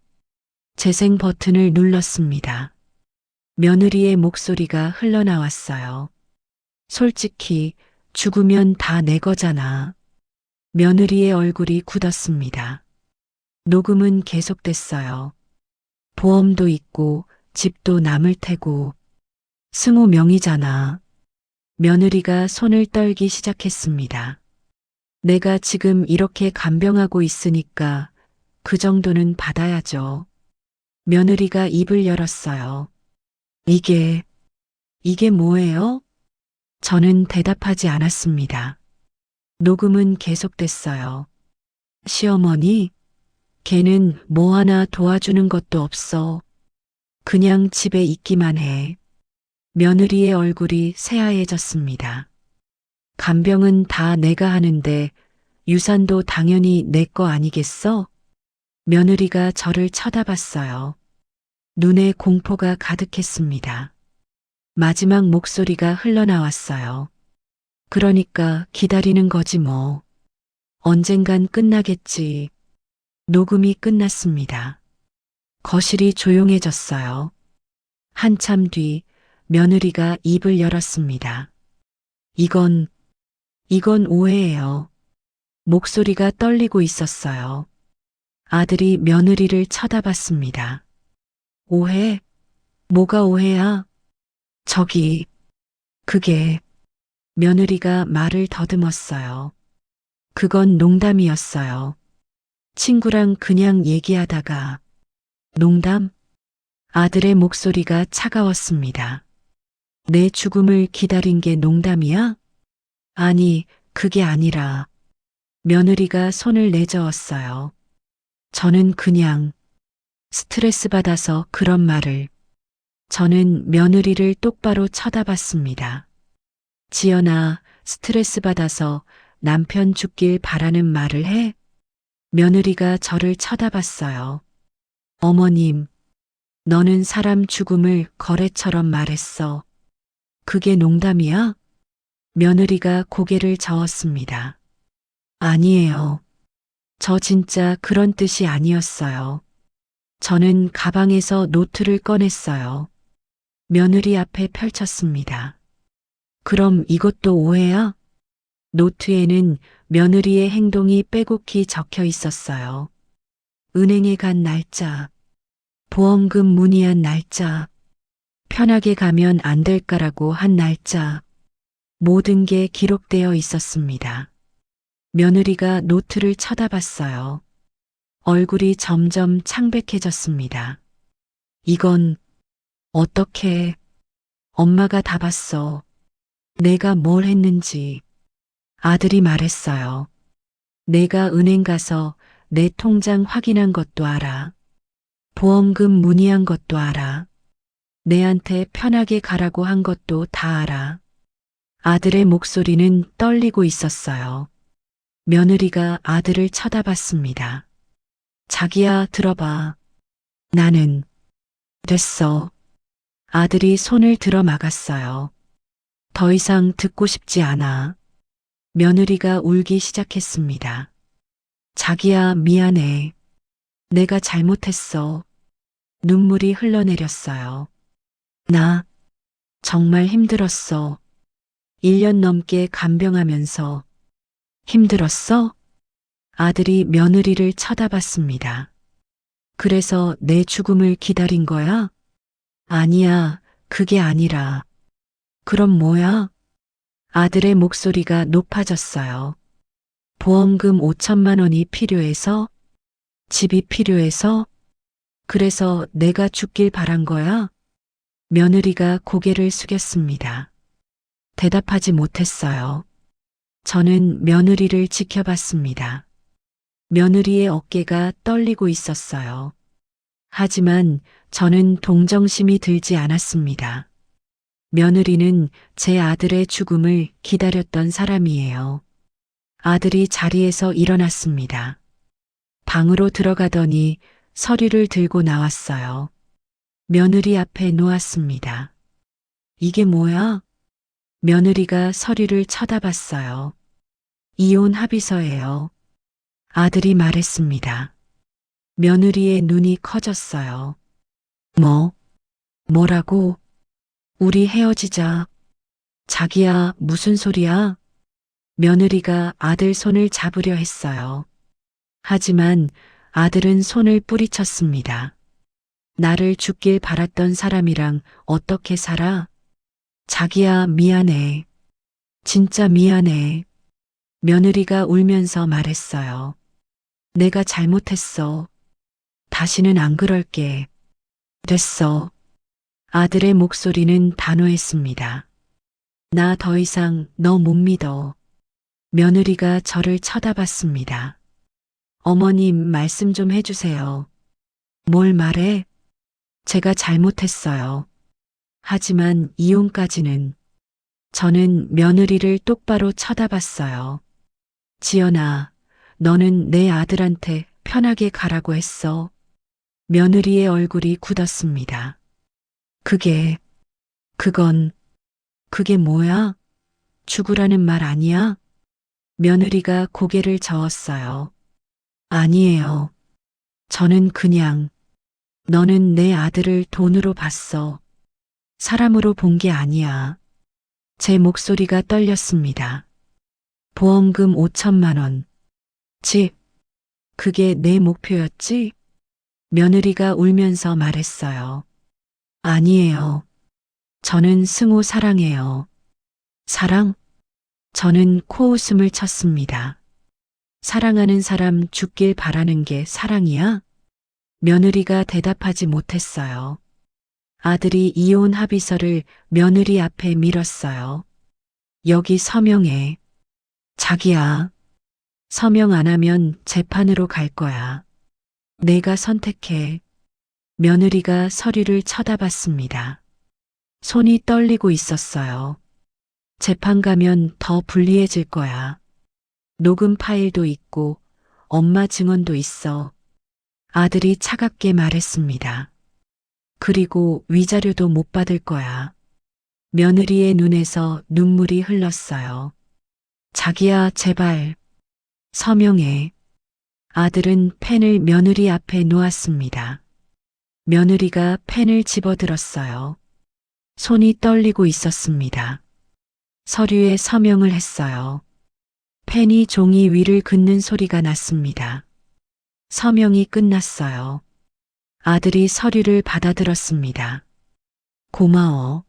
재생 버튼을 눌렀습니다. 며느리의 목소리가 흘러나왔어요. 솔직히 죽으면 다 내 거잖아. 며느리의 얼굴이 굳었습니다. 녹음은 계속됐어요. 보험도 있고 집도 남을 테고 승우 명의잖아. 며느리가 손을 떨기 시작했습니다. 내가 지금 이렇게 간병하고 있으니까 그 정도는 받아야죠. 며느리가 입을 열었어요. 이게 뭐예요? 저는 대답하지 않았습니다. 녹음은 계속됐어요. 시어머니, 걔는 뭐 하나 도와주는 것도 없어. 그냥 집에 있기만 해. 며느리의 얼굴이 새하얘졌습니다. 간병은 다 내가 하는데 유산도 당연히 내 거 아니겠어? 며느리가 저를 쳐다봤어요. 눈에 공포가 가득했습니다. 마지막 목소리가 흘러나왔어요. 그러니까 기다리는 거지 뭐. 언젠간 끝나겠지. 녹음이 끝났습니다. 거실이 조용해졌어요. 한참 뒤 며느리가 입을 열었습니다. 이건 오해예요. 목소리가 떨리고 있었어요. 아들이 며느리를 쳐다봤습니다. 오해? 뭐가 오해야? 저기, 그게 며느리가 말을 더듬었어요. 그건 농담이었어요. 친구랑 그냥 얘기하다가. 농담? 아들의 목소리가 차가웠습니다. 내 죽음을 기다린 게 농담이야? 아니, 그게 아니라. 며느리가 손을 내저었어요. 저는 그냥 스트레스 받아서 그런 말을. 저는 며느리를 똑바로 쳐다봤습니다. 지연아, 스트레스 받아서 남편 죽길 바라는 말을 해? 며느리가 저를 쳐다봤어요. 어머님, 너는 사람 죽음을 거래처럼 말했어. 그게 농담이야? 며느리가 고개를 저었습니다. 아니에요. 저 진짜 그런 뜻이 아니었어요. 저는 가방에서 노트를 꺼냈어요. 며느리 앞에 펼쳤습니다. 그럼 이것도 오해야? 노트에는 며느리의 행동이 빼곡히 적혀 있었어요. 은행에 간 날짜, 보험금 문의한 날짜, 편하게 가면 안 될까라고 한 날짜, 모든 게 기록되어 있었습니다. 며느리가 노트를 쳐다봤어요. 얼굴이 점점 창백해졌습니다. 이건 어떻게 엄마가 다 봤어. 내가 뭘 했는지. 아들이 말했어요. 내가 은행 가서 내 통장 확인한 것도 알아. 보험금 문의한 것도 알아. 내한테 편하게 가라고 한 것도 다 알아. 아들의 목소리는 떨리고 있었어요. 며느리가 아들을 쳐다봤습니다. 자기야, 들어봐. 나는 됐어. 아들이 손을 들어 막았어요. 더 이상 듣고 싶지 않아. 며느리가 울기 시작했습니다. 자기야, 미안해. 내가 잘못했어. 눈물이 흘러내렸어요. 나 정말 힘들었어. 1년 넘게 간병하면서. 힘들었어? 아들이 며느리를 쳐다봤습니다. 그래서 내 죽음을 기다린 거야? 아니야, 그게 아니라. 그럼 뭐야? 아들의 목소리가 높아졌어요. 보험금 5천만 원이 필요해서? 집이 필요해서? 그래서 내가 죽길 바란 거야? 며느리가 고개를 숙였습니다. 대답하지 못했어요. 저는 며느리를 지켜봤습니다. 며느리의 어깨가 떨리고 있었어요. 하지만 저는 동정심이 들지 않았습니다. 며느리는 제 아들의 죽음을 기다렸던 사람이에요. 아들이 자리에서 일어났습니다. 방으로 들어가더니 서류를 들고 나왔어요. 며느리 앞에 놓았습니다. 이게 뭐야? 며느리가 서류를 쳐다봤어요. 이혼 합의서예요. 아들이 말했습니다. 며느리의 눈이 커졌어요. 뭐라고? 우리 헤어지자. 자기야, 무슨 소리야? 며느리가 아들 손을 잡으려 했어요. 하지만 아들은 손을 뿌리쳤습니다. 나를 죽길 바랐던 사람이랑 어떻게 살아? 자기야, 미안해. 진짜 미안해. 며느리가 울면서 말했어요. 내가 잘못했어. 다시는 안 그럴게. 됐어. 아들의 목소리는 단호했습니다. 나 더 이상 너 못 믿어. 며느리가 저를 쳐다봤습니다. 어머님, 말씀 좀 해주세요. 뭘 말해? 제가 잘못했어요. 하지만 이혼까지는. 저는 며느리를 똑바로 쳐다봤어요. 지연아, 너는 내 아들한테 편하게 가라고 했어. 며느리의 얼굴이 굳었습니다. 그게 뭐야? 죽으라는 말 아니야? 며느리가 고개를 저었어요. 아니에요. 저는 그냥, 너는 내 아들을 돈으로 봤어. 사람으로 본 게 아니야. 제 목소리가 떨렸습니다. 보험금 5천만 원. 집. 그게 내 목표였지? 며느리가 울면서 말했어요. 아니에요. 저는 승우 사랑해요. 사랑? 저는 코웃음을 쳤습니다. 사랑하는 사람 죽길 바라는 게 사랑이야? 며느리가 대답하지 못했어요. 아들이 이혼 합의서를 며느리 앞에 밀었어요. 여기 서명해. 자기야, 서명 안 하면 재판으로 갈 거야. 내가 선택해. 며느리가 서류를 쳐다봤습니다. 손이 떨리고 있었어요. 재판 가면 더 불리해질 거야. 녹음 파일도 있고 엄마 증언도 있어. 아들이 차갑게 말했습니다. 그리고 위자료도 못 받을 거야. 며느리의 눈에서 눈물이 흘렀어요. 자기야, 제발. 서명해. 아들은 펜을 며느리 앞에 놓았습니다. 며느리가 펜을 집어들었어요. 손이 떨리고 있었습니다. 서류에 서명을 했어요. 펜이 종이 위를 긋는 소리가 났습니다. 서명이 끝났어요. 아들이 서류를 받아들었습니다. 고마워.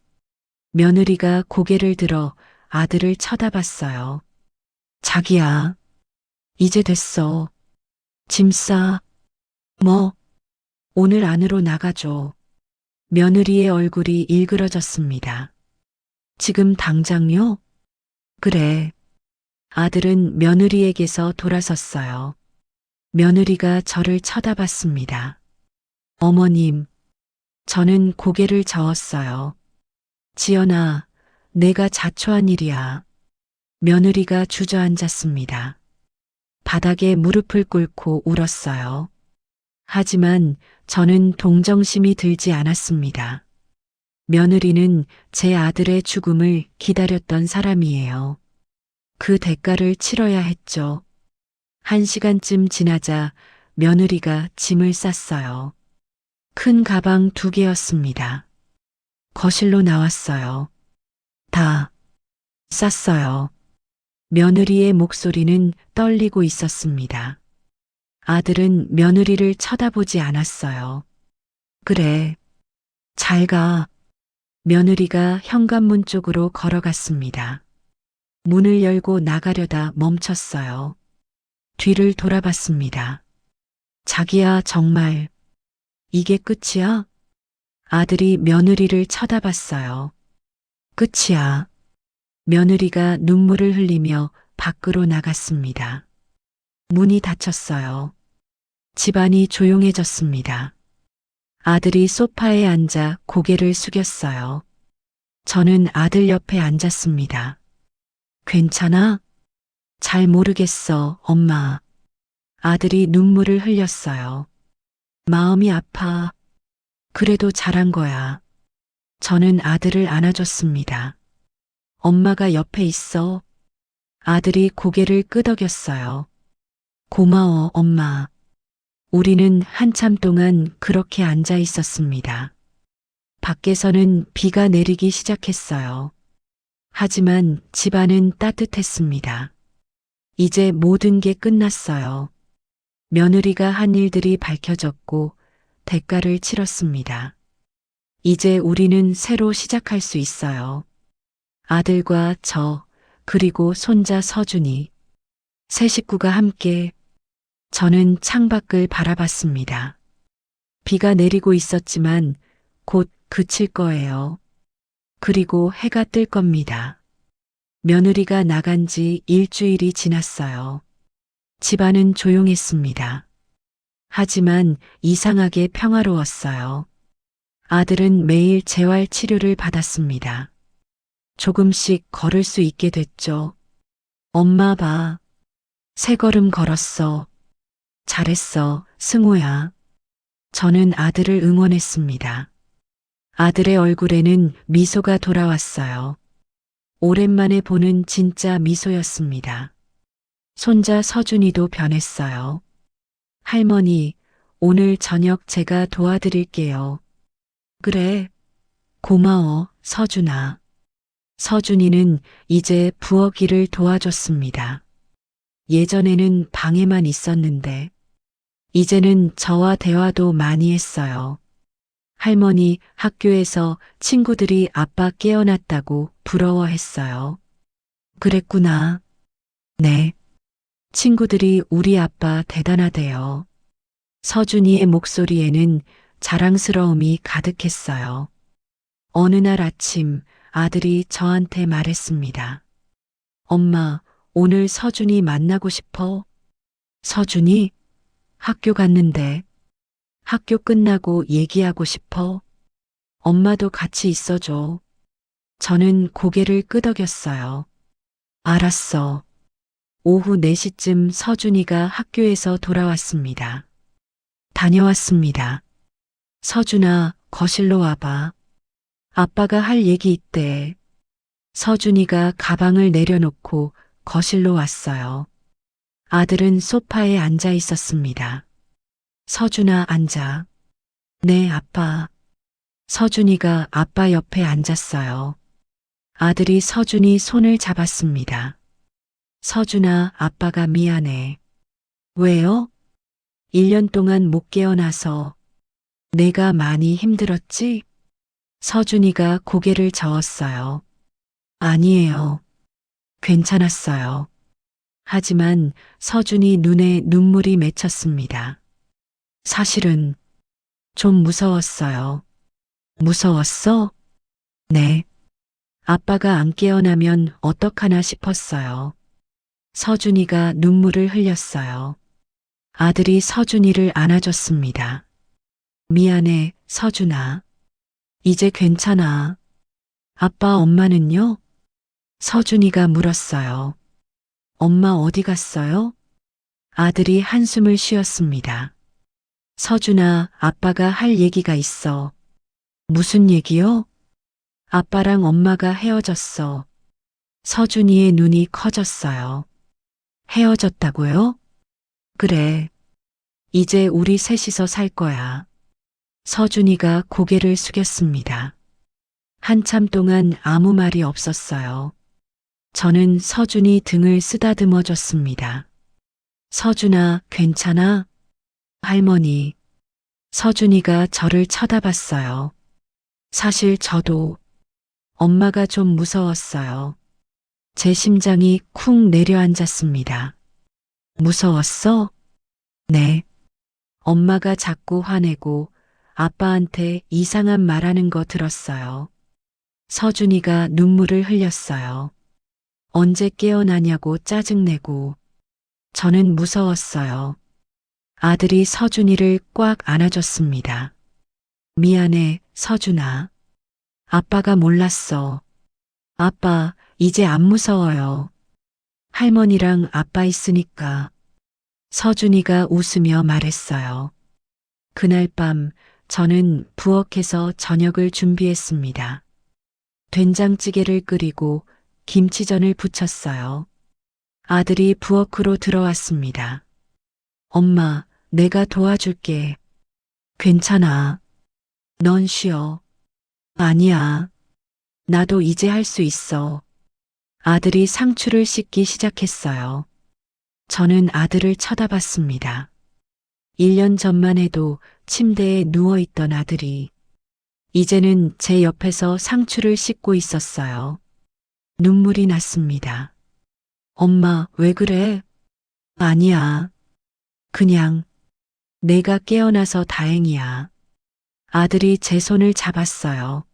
며느리가 고개를 들어 아들을 쳐다봤어요. 자기야, 이제 됐어. 짐 싸. 뭐, 오늘 안으로 나가줘. 며느리의 얼굴이 일그러졌습니다. 지금 당장요? 그래. 아들은 며느리에게서 돌아섰어요. 며느리가 저를 쳐다봤습니다. 어머님, 저는 고개를 저었어요. 지연아, 내가 자초한 일이야. 며느리가 주저앉았습니다. 바닥에 무릎을 꿇고 울었어요. 하지만 저는 동정심이 들지 않았습니다. 며느리는 제 아들의 죽음을 기다렸던 사람이에요. 그 대가를 치러야 했죠. 1시간쯤 지나자 며느리가 짐을 쌌어요. 큰 가방 2개였습니다. 거실로 나왔어요. 다 쌌어요. 며느리의 목소리는 떨리고 있었습니다. 아들은 며느리를 쳐다보지 않았어요. 그래, 잘 가. 며느리가 현관문 쪽으로 걸어갔습니다. 문을 열고 나가려다 멈췄어요. 뒤를 돌아봤습니다. 자기야, 정말 이게 끝이야? 아들이 며느리를 쳐다봤어요. 끝이야. 며느리가 눈물을 흘리며 밖으로 나갔습니다. 문이 닫혔어요. 집안이 조용해졌습니다. 아들이 소파에 앉아 고개를 숙였어요. 저는 아들 옆에 앉았습니다. 괜찮아? 잘 모르겠어, 엄마. 아들이 눈물을 흘렸어요. 마음이 아파. 그래도 잘한 거야. 저는 아들을 안아줬습니다. 엄마가 옆에 있어. 아들이 고개를 끄덕였어요. 고마워, 엄마. 우리는 한참 동안 그렇게 앉아 있었습니다. 밖에서는 비가 내리기 시작했어요. 하지만 집안은 따뜻했습니다. 이제 모든 게 끝났어요. 며느리가 한 일들이 밝혀졌고 대가를 치렀습니다. 이제 우리는 새로 시작할 수 있어요. 아들과 저, 그리고 손자 서준이, 세 식구가 함께. 저는 창밖을 바라봤습니다. 비가 내리고 있었지만 곧 그칠 거예요. 그리고 해가 뜰 겁니다. 며느리가 나간 지 일주일이 지났어요. 집안은 조용했습니다. 하지만 이상하게 평화로웠어요. 아들은 매일 재활 치료를 받았습니다. 조금씩 걸을 수 있게 됐죠. 엄마 봐. 3걸음 걸었어. 잘했어, 승호야. 저는 아들을 응원했습니다. 아들의 얼굴에는 미소가 돌아왔어요. 오랜만에 보는 진짜 미소였습니다. 손자 서준이도 변했어요. 할머니, 오늘 저녁 제가 도와드릴게요. 그래, 고마워, 서준아. 서준이는 이제 부엌 일을 도와줬습니다. 예전에는 방에만 있었는데, 이제는 저와 대화도 많이 했어요. 할머니, 학교에서 친구들이 아빠 깨어났다고 부러워했어요. 그랬구나. 네. 친구들이 우리 아빠 대단하대요. 서준이의 목소리에는 자랑스러움이 가득했어요. 어느 날 아침 아들이 저한테 말했습니다. 엄마, 오늘 서준이 만나고 싶어? 서준이? 학교 갔는데. 학교 끝나고 얘기하고 싶어? 엄마도 같이 있어줘. 저는 고개를 끄덕였어요. 알았어. 오후 4시쯤 서준이가 학교에서 돌아왔습니다. 다녀왔습니다. 서준아, 거실로 와봐. 아빠가 할 얘기 있대. 서준이가 가방을 내려놓고 거실로 왔어요. 아들은 소파에 앉아 있었습니다. 서준아, 앉아. 네, 아빠. 서준이가 아빠 옆에 앉았어요. 아들이 서준이 손을 잡았습니다. 서준아, 아빠가 미안해. 왜요? 1년 동안 못 깨어나서 내가 많이 힘들었지? 서준이가 고개를 저었어요. 아니에요. 괜찮았어요. 하지만 서준이 눈에 눈물이 맺혔습니다. 사실은 좀 무서웠어요. 무서웠어? 네. 아빠가 안 깨어나면 어떡하나 싶었어요. 서준이가 눈물을 흘렸어요. 아들이 서준이를 안아줬습니다. 미안해, 서준아. 이제 괜찮아. 아빠, 엄마는요? 서준이가 물었어요. 엄마 어디 갔어요? 아들이 한숨을 쉬었습니다. 서준아, 아빠가 할 얘기가 있어. 무슨 얘기요? 아빠랑 엄마가 헤어졌어. 서준이의 눈이 커졌어요. 헤어졌다고요? 그래. 이제 우리 셋이서 살 거야. 서준이가 고개를 숙였습니다. 한참 동안 아무 말이 없었어요. 저는 서준이 등을 쓰다듬어 줬습니다. 서준아, 괜찮아? 할머니. 서준이가 저를 쳐다봤어요. 사실 저도 엄마가 좀 무서웠어요. 제 심장이 쿵 내려앉았습니다. 무서웠어? 네. 엄마가 자꾸 화내고 아빠한테 이상한 말하는 거 들었어요. 서준이가 눈물을 흘렸어요. 언제 깨어나냐고 짜증내고 저는 무서웠어요. 아들이 서준이를 꽉 안아줬습니다. 미안해, 서준아. 아빠가 몰랐어. 아빠, 이제 안 무서워요. 할머니랑 아빠 있으니까. 서준이가 웃으며 말했어요. 그날 밤 저는 부엌에서 저녁을 준비했습니다. 된장찌개를 끓이고 김치전을 부쳤어요. 아들이 부엌으로 들어왔습니다. 엄마, 내가 도와줄게. 괜찮아. 넌 쉬어. 아니야. 나도 이제 할 수 있어. 아들이 상추를 씻기 시작했어요. 저는 아들을 쳐다봤습니다. 1년 전만 해도 침대에 누워있던 아들이 이제는 제 옆에서 상추를 씻고 있었어요. 눈물이 났습니다. 엄마, 왜 그래? 아니야. 그냥 내가 깨어나서 다행이야. 아들이 제 손을 잡았어요.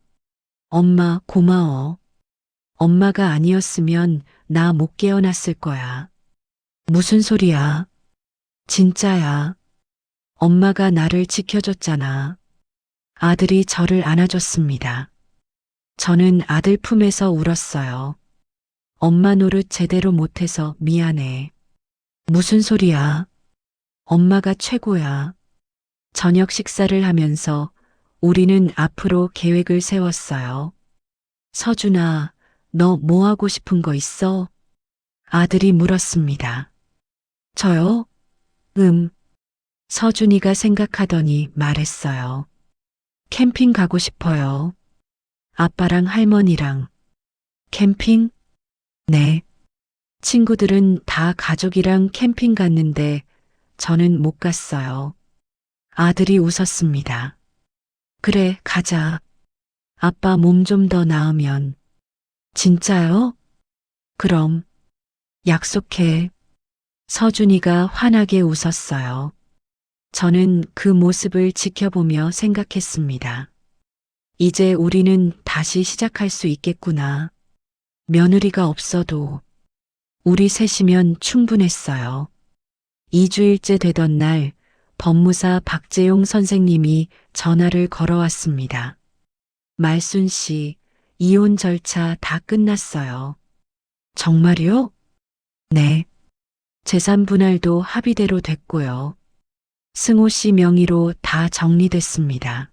엄마, 고마워. 엄마가 아니었으면 나 못 깨어났을 거야. 무슨 소리야? 진짜야. 엄마가 나를 지켜줬잖아. 아들이 저를 안아줬습니다. 저는 아들 품에서 울었어요. 엄마 노릇 제대로 못해서 미안해. 무슨 소리야? 엄마가 최고야. 저녁 식사를 하면서 우리는 앞으로 계획을 세웠어요. 서준아, 너 뭐 하고 싶은 거 있어? 아들이 물었습니다. 저요? 서준이가 생각하더니 말했어요. 캠핑 가고 싶어요. 아빠랑 할머니랑. 캠핑? 네. 친구들은 다 가족이랑 캠핑 갔는데 저는 못 갔어요. 아들이 웃었습니다. 그래, 가자. 아빠 몸 좀 더 나으면. 진짜요? 그럼 약속해. 서준이가 환하게 웃었어요. 저는 그 모습을 지켜보며 생각했습니다. 이제 우리는 다시 시작할 수 있겠구나. 며느리가 없어도 우리 셋이면 충분했어요. 2주일째 되던 날 법무사 박재용 선생님이 전화를 걸어왔습니다. 말순 씨, 이혼 절차 다 끝났어요. 정말요? 네. 재산 분할도 합의대로 됐고요. 승호 씨 명의로 다 정리됐습니다.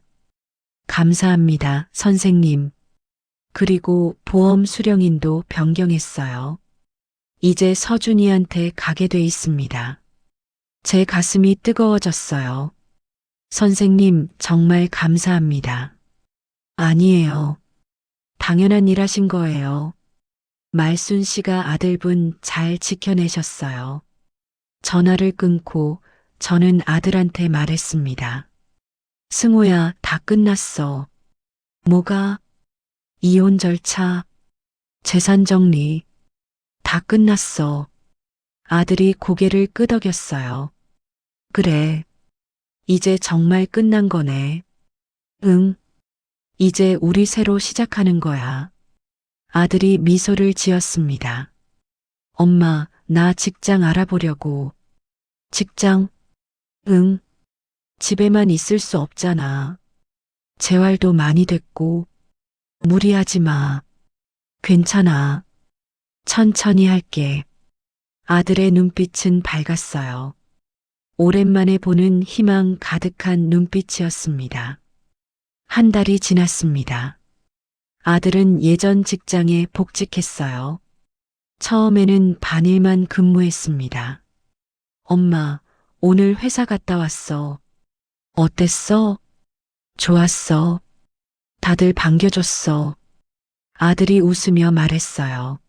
감사합니다, 선생님. 그리고 보험 수령인도 변경했어요. 이제 서준이한테 가게 돼 있습니다. 제 가슴이 뜨거워졌어요. 선생님, 정말 감사합니다. 아니에요. 당연한 일 하신 거예요. 말순 씨가 아들분 잘 지켜내셨어요. 전화를 끊고 저는 아들한테 말했습니다. 승호야, 다 끝났어. 뭐가? 이혼 절차, 재산 정리, 다 끝났어. 아들이 고개를 끄덕였어요. 그래. 이제 정말 끝난 거네. 응. 이제 우리 새로 시작하는 거야. 아들이 미소를 지었습니다. 엄마, 나 직장 알아보려고. 직장? 응. 집에만 있을 수 없잖아. 재활도 많이 됐고. 무리하지 마. 괜찮아. 천천히 할게. 아들의 눈빛은 밝았어요. 오랜만에 보는 희망 가득한 눈빛이었습니다. 한 달이 지났습니다. 아들은 예전 직장에 복직했어요. 처음에는 반일만 근무했습니다. 엄마, 오늘 회사 갔다 왔어. 어땠어? 좋았어. 다들 반겨줬어. 아들이 웃으며 말했어요.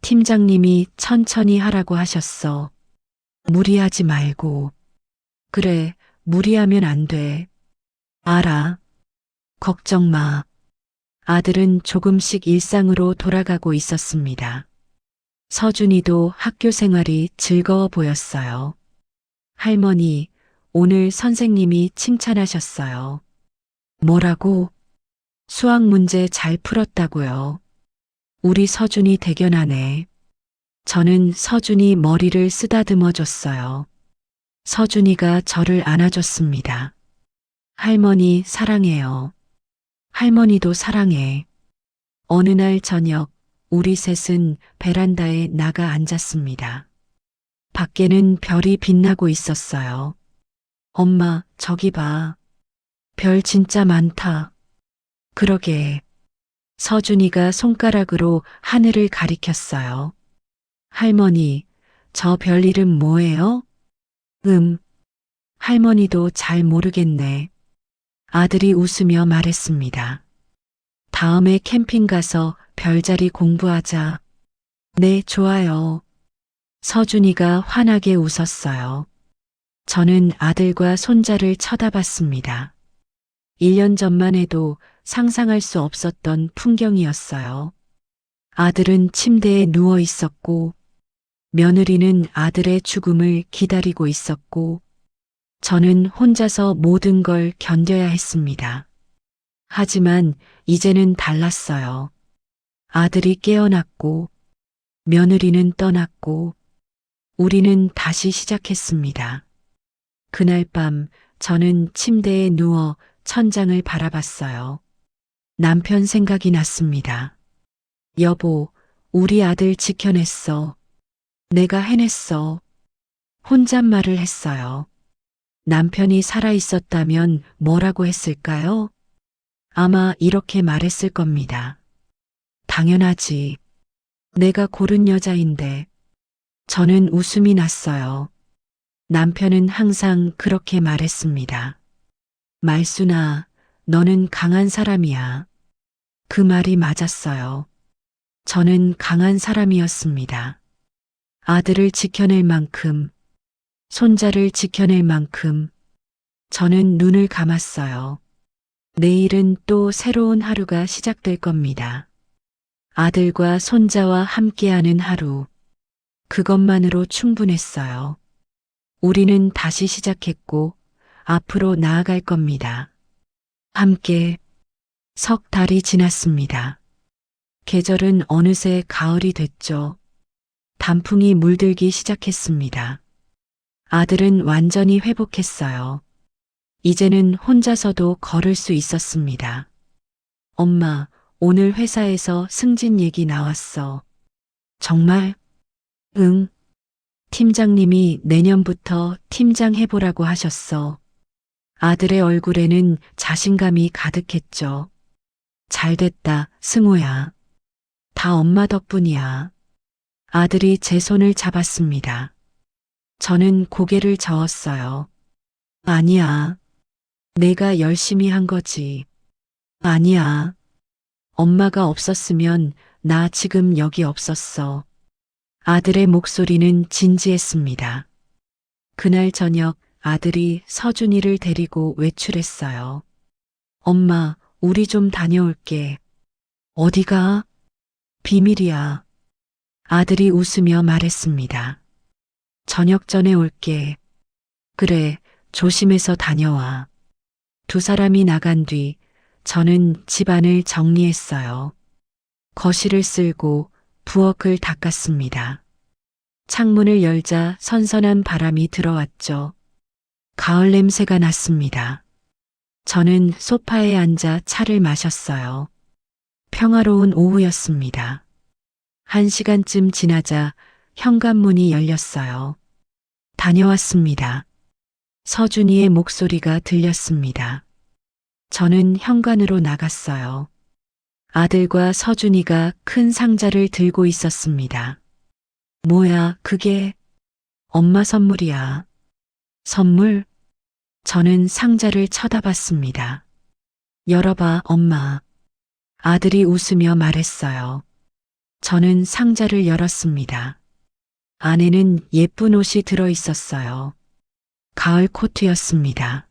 팀장님이 천천히 하라고 하셨어. 무리하지 말고. 그래, 무리하면 안 돼. 알아. 걱정 마. 아들은 조금씩 일상으로 돌아가고 있었습니다. 서준이도 학교 생활이 즐거워 보였어요. 할머니, 오늘 선생님이 칭찬하셨어요. 뭐라고? 수학 문제 잘 풀었다고요. 우리 서준이 대견하네. 저는 서준이 머리를 쓰다듬어 줬어요. 서준이가 저를 안아줬습니다. 할머니 사랑해요. 할머니도 사랑해. 어느 날 저녁 우리 셋은 베란다에 나가 앉았습니다. 밖에는 별이 빛나고 있었어요. 엄마, 저기 봐. 별 진짜 많다. 그러게. 서준이가 손가락으로 하늘을 가리켰어요. 할머니, 저 별 이름 뭐예요? 할머니도 잘 모르겠네. 아들이 웃으며 말했습니다. 다음에 캠핑 가서 별자리 공부하자. 네, 좋아요. 서준이가 환하게 웃었어요. 저는 아들과 손자를 쳐다봤습니다. 1년 전만 해도 상상할 수 없었던 풍경이었어요. 아들은 침대에 누워 있었고, 며느리는 아들의 죽음을 기다리고 있었고, 저는 혼자서 모든 걸 견뎌야 했습니다. 하지만 이제는 달랐어요. 아들이 깨어났고, 며느리는 떠났고, 우리는 다시 시작했습니다. 그날 밤 저는 침대에 누워 천장을 바라봤어요. 남편 생각이 났습니다. 여보, 우리 아들 지켜냈어. 내가 해냈어. 혼잣말을 했어요. 남편이 살아있었다면 뭐라고 했을까요? 아마 이렇게 말했을 겁니다. 당연하지. 내가 고른 여자인데. 저는 웃음이 났어요. 남편은 항상 그렇게 말했습니다. 말순아, 너는 강한 사람이야. 그 말이 맞았어요. 저는 강한 사람이었습니다. 아들을 지켜낼 만큼, 손자를 지켜낼 만큼, 저는 눈을 감았어요. 내일은 또 새로운 하루가 시작될 겁니다. 아들과 손자와 함께하는 하루. 그것만으로 충분했어요. 우리는 다시 시작했고 앞으로 나아갈 겁니다. 함께 석 달이 지났습니다. 계절은 어느새 가을이 됐죠. 단풍이 물들기 시작했습니다. 아들은 완전히 회복했어요. 이제는 혼자서도 걸을 수 있었습니다. 엄마, 오늘 회사에서 승진 얘기 나왔어. 정말? 응. 팀장님이 내년부터 팀장 해보라고 하셨어. 아들의 얼굴에는 자신감이 가득했죠. 잘됐다, 승우야. 다 엄마 덕분이야. 아들이 제 손을 잡았습니다. 저는 고개를 저었어요. 아니야. 내가 열심히 한 거지. 아니야. 엄마가 없었으면 나 지금 여기 없었어. 아들의 목소리는 진지했습니다. 그날 저녁 아들이 서준이를 데리고 외출했어요. 엄마, 우리 좀 다녀올게. 어디가? 비밀이야. 아들이 웃으며 말했습니다. 저녁 전에 올게. 그래, 조심해서 다녀와. 두 사람이 나간 뒤 저는 집안을 정리했어요. 거실을 쓸고 부엌을 닦았습니다. 창문을 열자 선선한 바람이 들어왔죠. 가을 냄새가 났습니다. 저는 소파에 앉아 차를 마셨어요. 평화로운 오후였습니다. 1시간쯤 지나자 현관문이 열렸어요. 다녀왔습니다. 서준이의 목소리가 들렸습니다. 저는 현관으로 나갔어요. 아들과 서준이가 큰 상자를 들고 있었습니다. 뭐야, 그게? 엄마 선물이야. 선물? 저는 상자를 쳐다봤습니다. 열어봐, 엄마. 아들이 웃으며 말했어요. 저는 상자를 열었습니다. 안에는 예쁜 옷이 들어 있었어요. 가을 코트였습니다.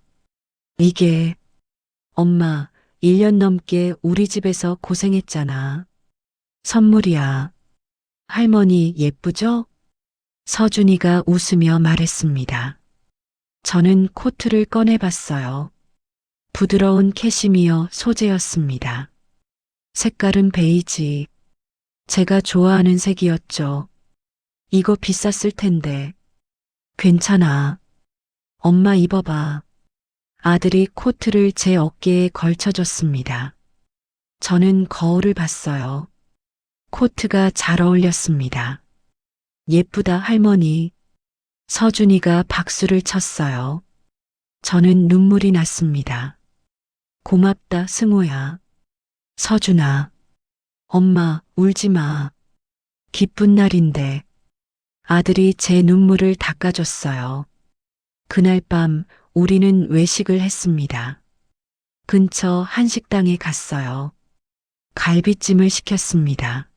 이게, 엄마, 1년 넘게 우리 집에서 고생했잖아. 선물이야. 할머니 예쁘죠? 서준이가 웃으며 말했습니다. 저는 코트를 꺼내봤어요. 부드러운 캐시미어 소재였습니다. 색깔은 베이지. 제가 좋아하는 색이었죠. 이거 비쌌을 텐데. 괜찮아. 엄마 입어봐. 아들이 코트를 제 어깨에 걸쳐줬습니다. 저는 거울을 봤어요. 코트가 잘 어울렸습니다. 예쁘다, 할머니. 서준이가 박수를 쳤어요. 저는 눈물이 났습니다. 고맙다, 승우야. 서준아. 엄마, 울지 마. 기쁜 날인데. 아들이 제 눈물을 닦아줬어요. 그날 밤 우리는 외식을 했습니다. 근처 한식당에 갔어요. 갈비찜을 시켰습니다.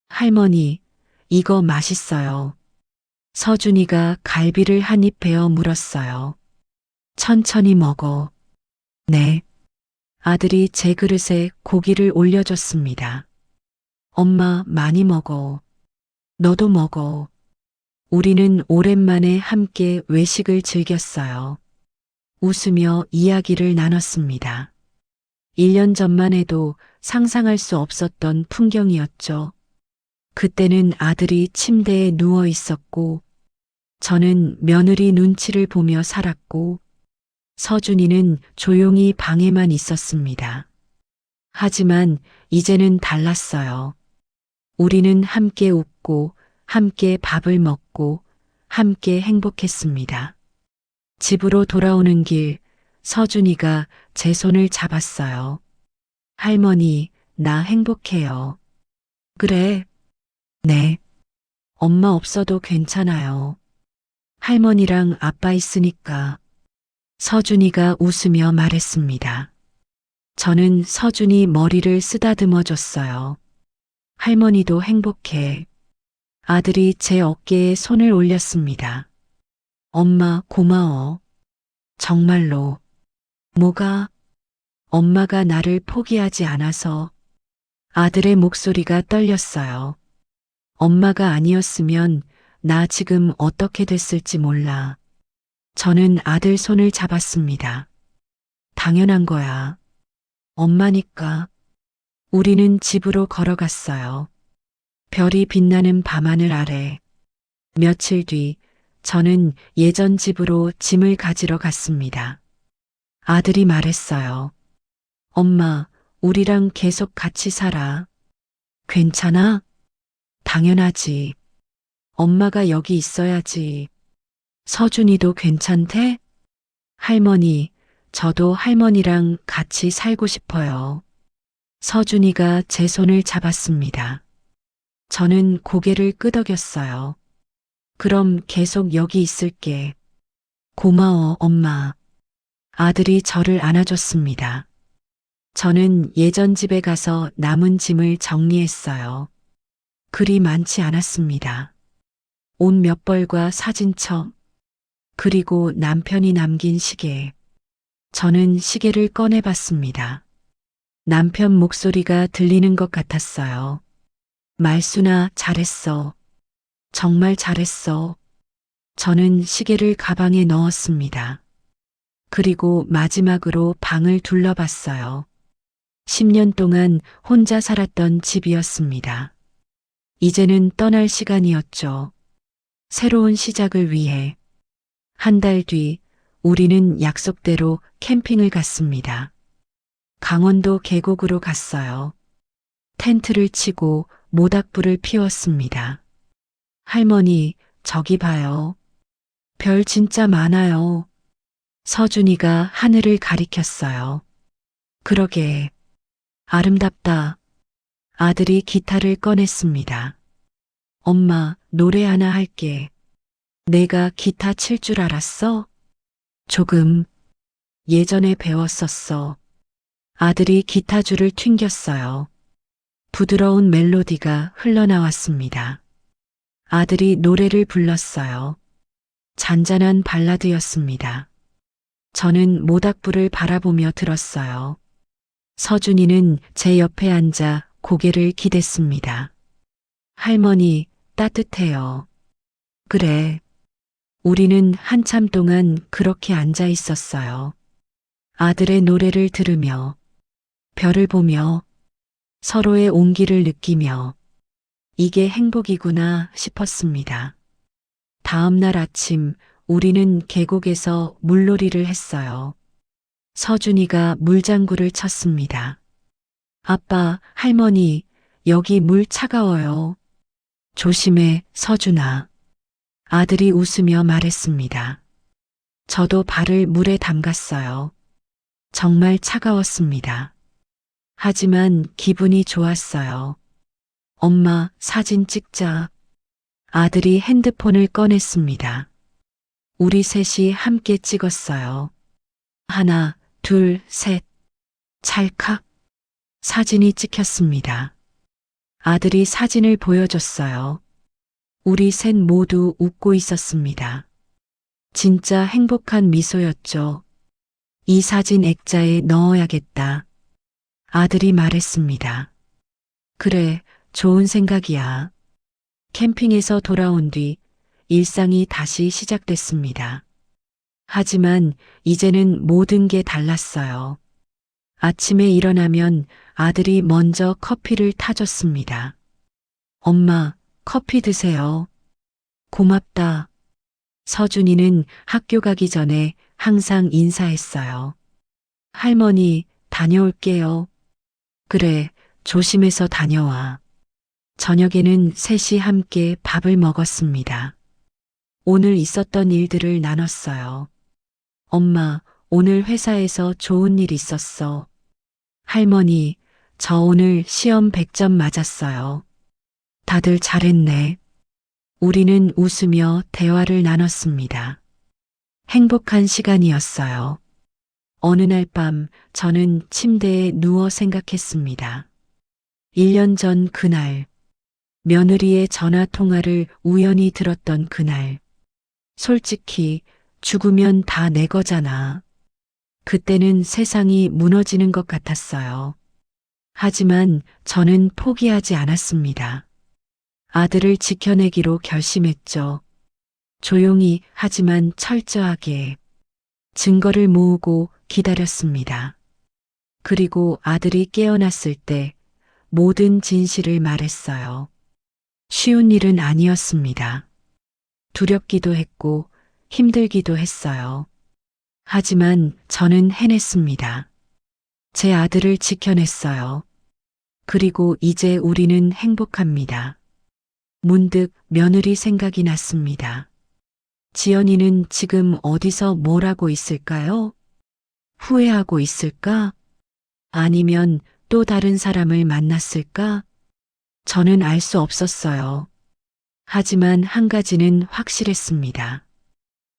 할머니, 이거 맛있어요. 서준이가 갈비를 한 입 베어 물었어요. 천천히 먹어. 네. 아들이 제 그릇에 고기를 올려줬습니다. 엄마 많이 먹어. 너도 먹어. 우리는 오랜만에 함께 외식을 즐겼어요. 웃으며 이야기를 나눴습니다. 1년 전만 해도 상상할 수 없었던 풍경이었죠. 그때는 아들이 침대에 누워 있었고, 저는 며느리 눈치를 보며 살았고, 서준이는 조용히 방에만 있었습니다. 하지만 이제는 달랐어요. 우리는 함께 웃고, 함께 밥을 먹고, 함께 행복했습니다. 집으로 돌아오는 길, 서준이가 제 손을 잡았어요. 할머니, 나 행복해요. 그래? 네. 엄마 없어도 괜찮아요. 할머니랑 아빠 있으니까. 서준이가 웃으며 말했습니다. 저는 서준이 머리를 쓰다듬어 줬어요. 할머니도 행복해. 아들이 제 어깨에 손을 올렸습니다. 엄마 고마워. 정말로. 뭐가? 엄마가 나를 포기하지 않아서. 아들의 목소리가 떨렸어요. 엄마가 아니었으면 나 지금 어떻게 됐을지 몰라. 저는 아들 손을 잡았습니다. 당연한 거야. 엄마니까. 우리는 집으로 걸어갔어요. 별이 빛나는 밤하늘 아래. 며칠 뒤 저는 예전 집으로 짐을 가지러 갔습니다. 아들이 말했어요. 엄마, 우리랑 계속 같이 살아. 괜찮아? 당연하지. 엄마가 여기 있어야지. 서준이도 괜찮대? 할머니, 저도 할머니랑 같이 살고 싶어요. 서준이가 제 손을 잡았습니다. 저는 고개를 끄덕였어요. 그럼 계속 여기 있을게. 고마워, 엄마. 아들이 저를 안아줬습니다. 저는 예전 집에 가서 남은 짐을 정리했어요. 글이 많지 않았습니다. 옷 몇 벌과 사진첩, 그리고 남편이 남긴 시계. 저는 시계를 꺼내봤습니다. 남편 목소리가 들리는 것 같았어요. 말순아, 잘했어. 정말 잘했어. 저는 시계를 가방에 넣었습니다. 그리고 마지막으로 방을 둘러봤어요. 10년 동안 혼자 살았던 집이었습니다. 이제는 떠날 시간이었죠. 새로운 시작을 위해. 한 달 뒤 우리는 약속대로 캠핑을 갔습니다. 강원도 계곡으로 갔어요. 텐트를 치고 모닥불을 피웠습니다. 할머니, 저기 봐요. 별 진짜 많아요. 서준이가 하늘을 가리켰어요. 그러게, 아름답다. 아들이 기타를 꺼냈습니다. 엄마, 노래 하나 할게. 내가 기타 칠 줄 알았어? 조금. 예전에 배웠었어. 아들이 기타줄을 튕겼어요. 부드러운 멜로디가 흘러나왔습니다. 아들이 노래를 불렀어요. 잔잔한 발라드였습니다. 저는 모닥불을 바라보며 들었어요. 서준이는 제 옆에 앉아 고개를 기댔습니다. 할머니, 따뜻해요. 그래. 우리는 한참 동안 그렇게 앉아 있었어요. 아들의 노래를 들으며, 별을 보며, 서로의 온기를 느끼며, 이게 행복이구나 싶었습니다. 다음 날 아침 우리는 계곡에서 물놀이를 했어요. 서준이가 물장구를 쳤습니다. 아빠, 할머니, 여기 물 차가워요. 조심해, 서준아. 아들이 웃으며 말했습니다. 저도 발을 물에 담갔어요. 정말 차가웠습니다. 하지만 기분이 좋았어요. 엄마, 사진 찍자. 아들이 핸드폰을 꺼냈습니다. 우리 셋이 함께 찍었어요. 하나, 둘, 셋. 찰칵. 사진이 찍혔습니다. 아들이 사진을 보여줬어요. 우리 셋 모두 웃고 있었습니다. 진짜 행복한 미소였죠. 이 사진 액자에 넣어야겠다. 아들이 말했습니다. 그래, 좋은 생각이야. 캠핑에서 돌아온 뒤 일상이 다시 시작됐습니다. 하지만 이제는 모든 게 달랐어요. 아침에 일어나면 아들이 먼저 커피를 타줬습니다. 엄마, 커피 드세요. 고맙다. 서준이는 학교 가기 전에 항상 인사했어요. 할머니, 다녀올게요. 그래, 조심해서 다녀와. 저녁에는 셋이 함께 밥을 먹었습니다. 오늘 있었던 일들을 나눴어요. 엄마, 오늘 회사에서 좋은 일 있었어. 할머니, 저 오늘 시험 100점 맞았어요. 다들 잘했네. 우리는 웃으며 대화를 나눴습니다. 행복한 시간이었어요. 어느 날 밤 저는 침대에 누워 생각했습니다. 1년 전 그날, 며느리의 전화 통화를 우연히 들었던 그날. 솔직히 죽으면 다 내 거잖아. 그때는 세상이 무너지는 것 같았어요. 하지만 저는 포기하지 않았습니다. 아들을 지켜내기로 결심했죠. 조용히 하지만 철저하게 증거를 모으고 기다렸습니다. 그리고 아들이 깨어났을 때 모든 진실을 말했어요. 쉬운 일은 아니었습니다. 두렵기도 했고 힘들기도 했어요. 하지만 저는 해냈습니다. 제 아들을 지켜냈어요. 그리고 이제 우리는 행복합니다. 문득 며느리 생각이 났습니다. 지연이는 지금 어디서 뭘 하고 있을까요? 후회하고 있을까? 아니면 또 다른 사람을 만났을까? 저는 알 수 없었어요. 하지만 한 가지는 확실했습니다.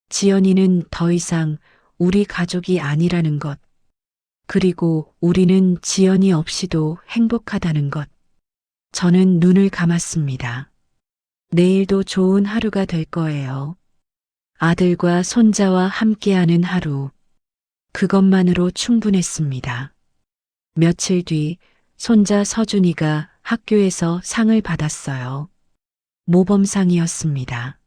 지연이는 더 이상 우리 가족이 아니라는 것, 그리고 우리는 지연이 없이도 행복하다는 것. 저는 눈을 감았습니다. 내일도 좋은 하루가 될 거예요. 아들과 손자와 함께하는 하루. 그것만으로 충분했습니다. 며칠 뒤 손자 서준이가 학교에서 상을 받았어요. 모범상이었습니다.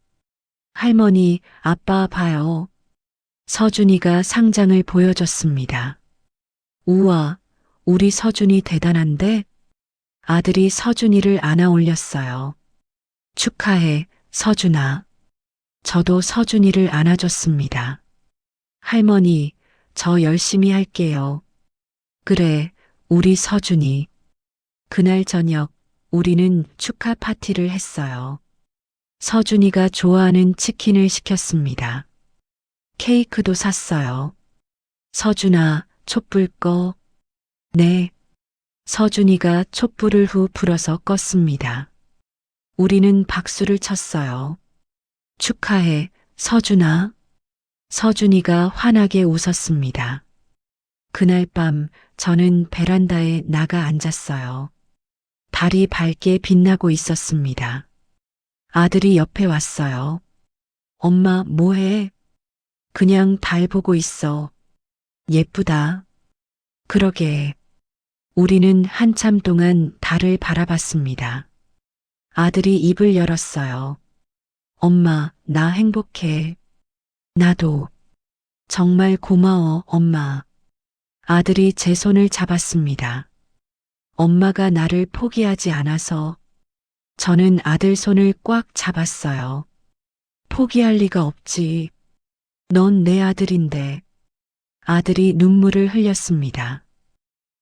할머니, 아빠 봐요. 서준이가 상장을 보여줬습니다. 우와, 우리 서준이 대단한데? 아들이 서준이를 안아 올렸어요. 축하해, 서준아. 저도 서준이를 안아줬습니다. 할머니, 저 열심히 할게요. 그래, 우리 서준이. 그날 저녁 우리는 축하 파티를 했어요. 서준이가 좋아하는 치킨을 시켰습니다. 케이크도 샀어요. 서준아, 촛불 꺼. 네. 서준이가 촛불을 후 불어서 껐습니다. 우리는 박수를 쳤어요. 축하해, 서준아. 서준이가 환하게 웃었습니다. 그날 밤 저는 베란다에 나가 앉았어요. 달이 밝게 빛나고 있었습니다. 아들이 옆에 왔어요. 엄마, 뭐해? 그냥 달 보고 있어. 예쁘다. 그러게. 우리는 한참 동안 달을 바라봤습니다. 아들이 입을 열었어요. 엄마, 나 행복해. 나도. 정말 고마워, 엄마. 아들이 제 손을 잡았습니다. 엄마가 나를 포기하지 않아서 저는 아들 손을 꽉 잡았어요. 포기할 리가 없지. 넌 내 아들인데. 아들이 눈물을 흘렸습니다.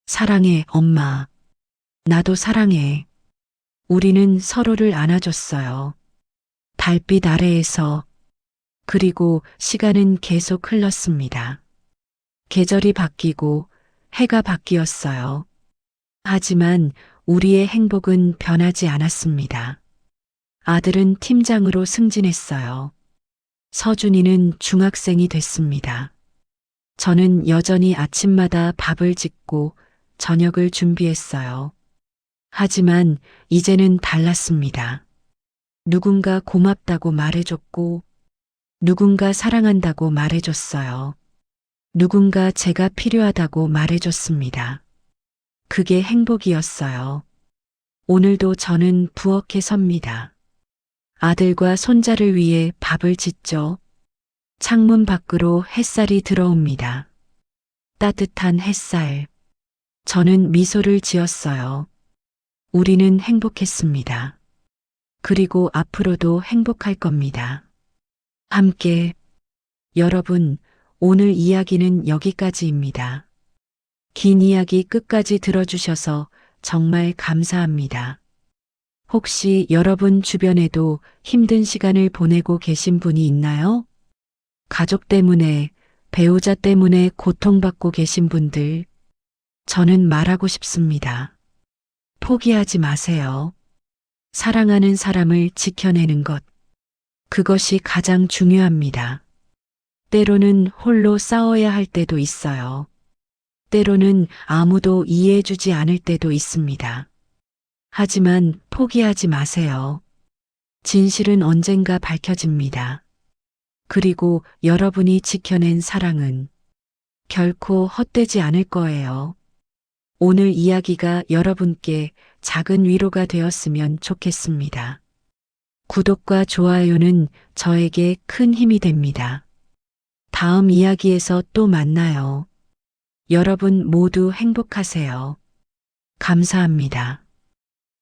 사랑해, 엄마. 나도 사랑해. 우리는 서로를 안아줬어요. 달빛 아래에서. 그리고 시간은 계속 흘렀습니다. 계절이 바뀌고 해가 바뀌었어요. 하지만 우리의 행복은 변하지 않았습니다. 아들은 팀장으로 승진했어요. 서준이는 중학생이 됐습니다. 저는 여전히 아침마다 밥을 짓고 저녁을 준비했어요. 하지만 이제는 달랐습니다. 누군가 고맙다고 말해줬고, 누군가 사랑한다고 말해줬어요. 누군가 제가 필요하다고 말해줬습니다. 그게 행복이었어요. 오늘도 저는 부엌에 섭니다. 아들과 손자를 위해 밥을 짓죠. 창문 밖으로 햇살이 들어옵니다. 따뜻한 햇살. 저는 미소를 지었어요. 우리는 행복했습니다. 그리고 앞으로도 행복할 겁니다. 함께. 여러분, 오늘 이야기는 여기까지입니다. 긴 이야기 끝까지 들어주셔서 정말 감사합니다. 혹시 여러분 주변에도 힘든 시간을 보내고 계신 분이 있나요? 가족 때문에, 배우자 때문에 고통받고 계신 분들, 저는 말하고 싶습니다. 포기하지 마세요. 사랑하는 사람을 지켜내는 것, 그것이 가장 중요합니다. 때로는 홀로 싸워야 할 때도 있어요. 때로는 아무도 이해해주지 않을 때도 있습니다. 하지만 포기하지 마세요. 진실은 언젠가 밝혀집니다. 그리고 여러분이 지켜낸 사랑은 결코 헛되지 않을 거예요. 오늘 이야기가 여러분께 작은 위로가 되었으면 좋겠습니다. 구독과 좋아요는 저에게 큰 힘이 됩니다. 다음 이야기에서 또 만나요. 여러분 모두 행복하세요. 감사합니다.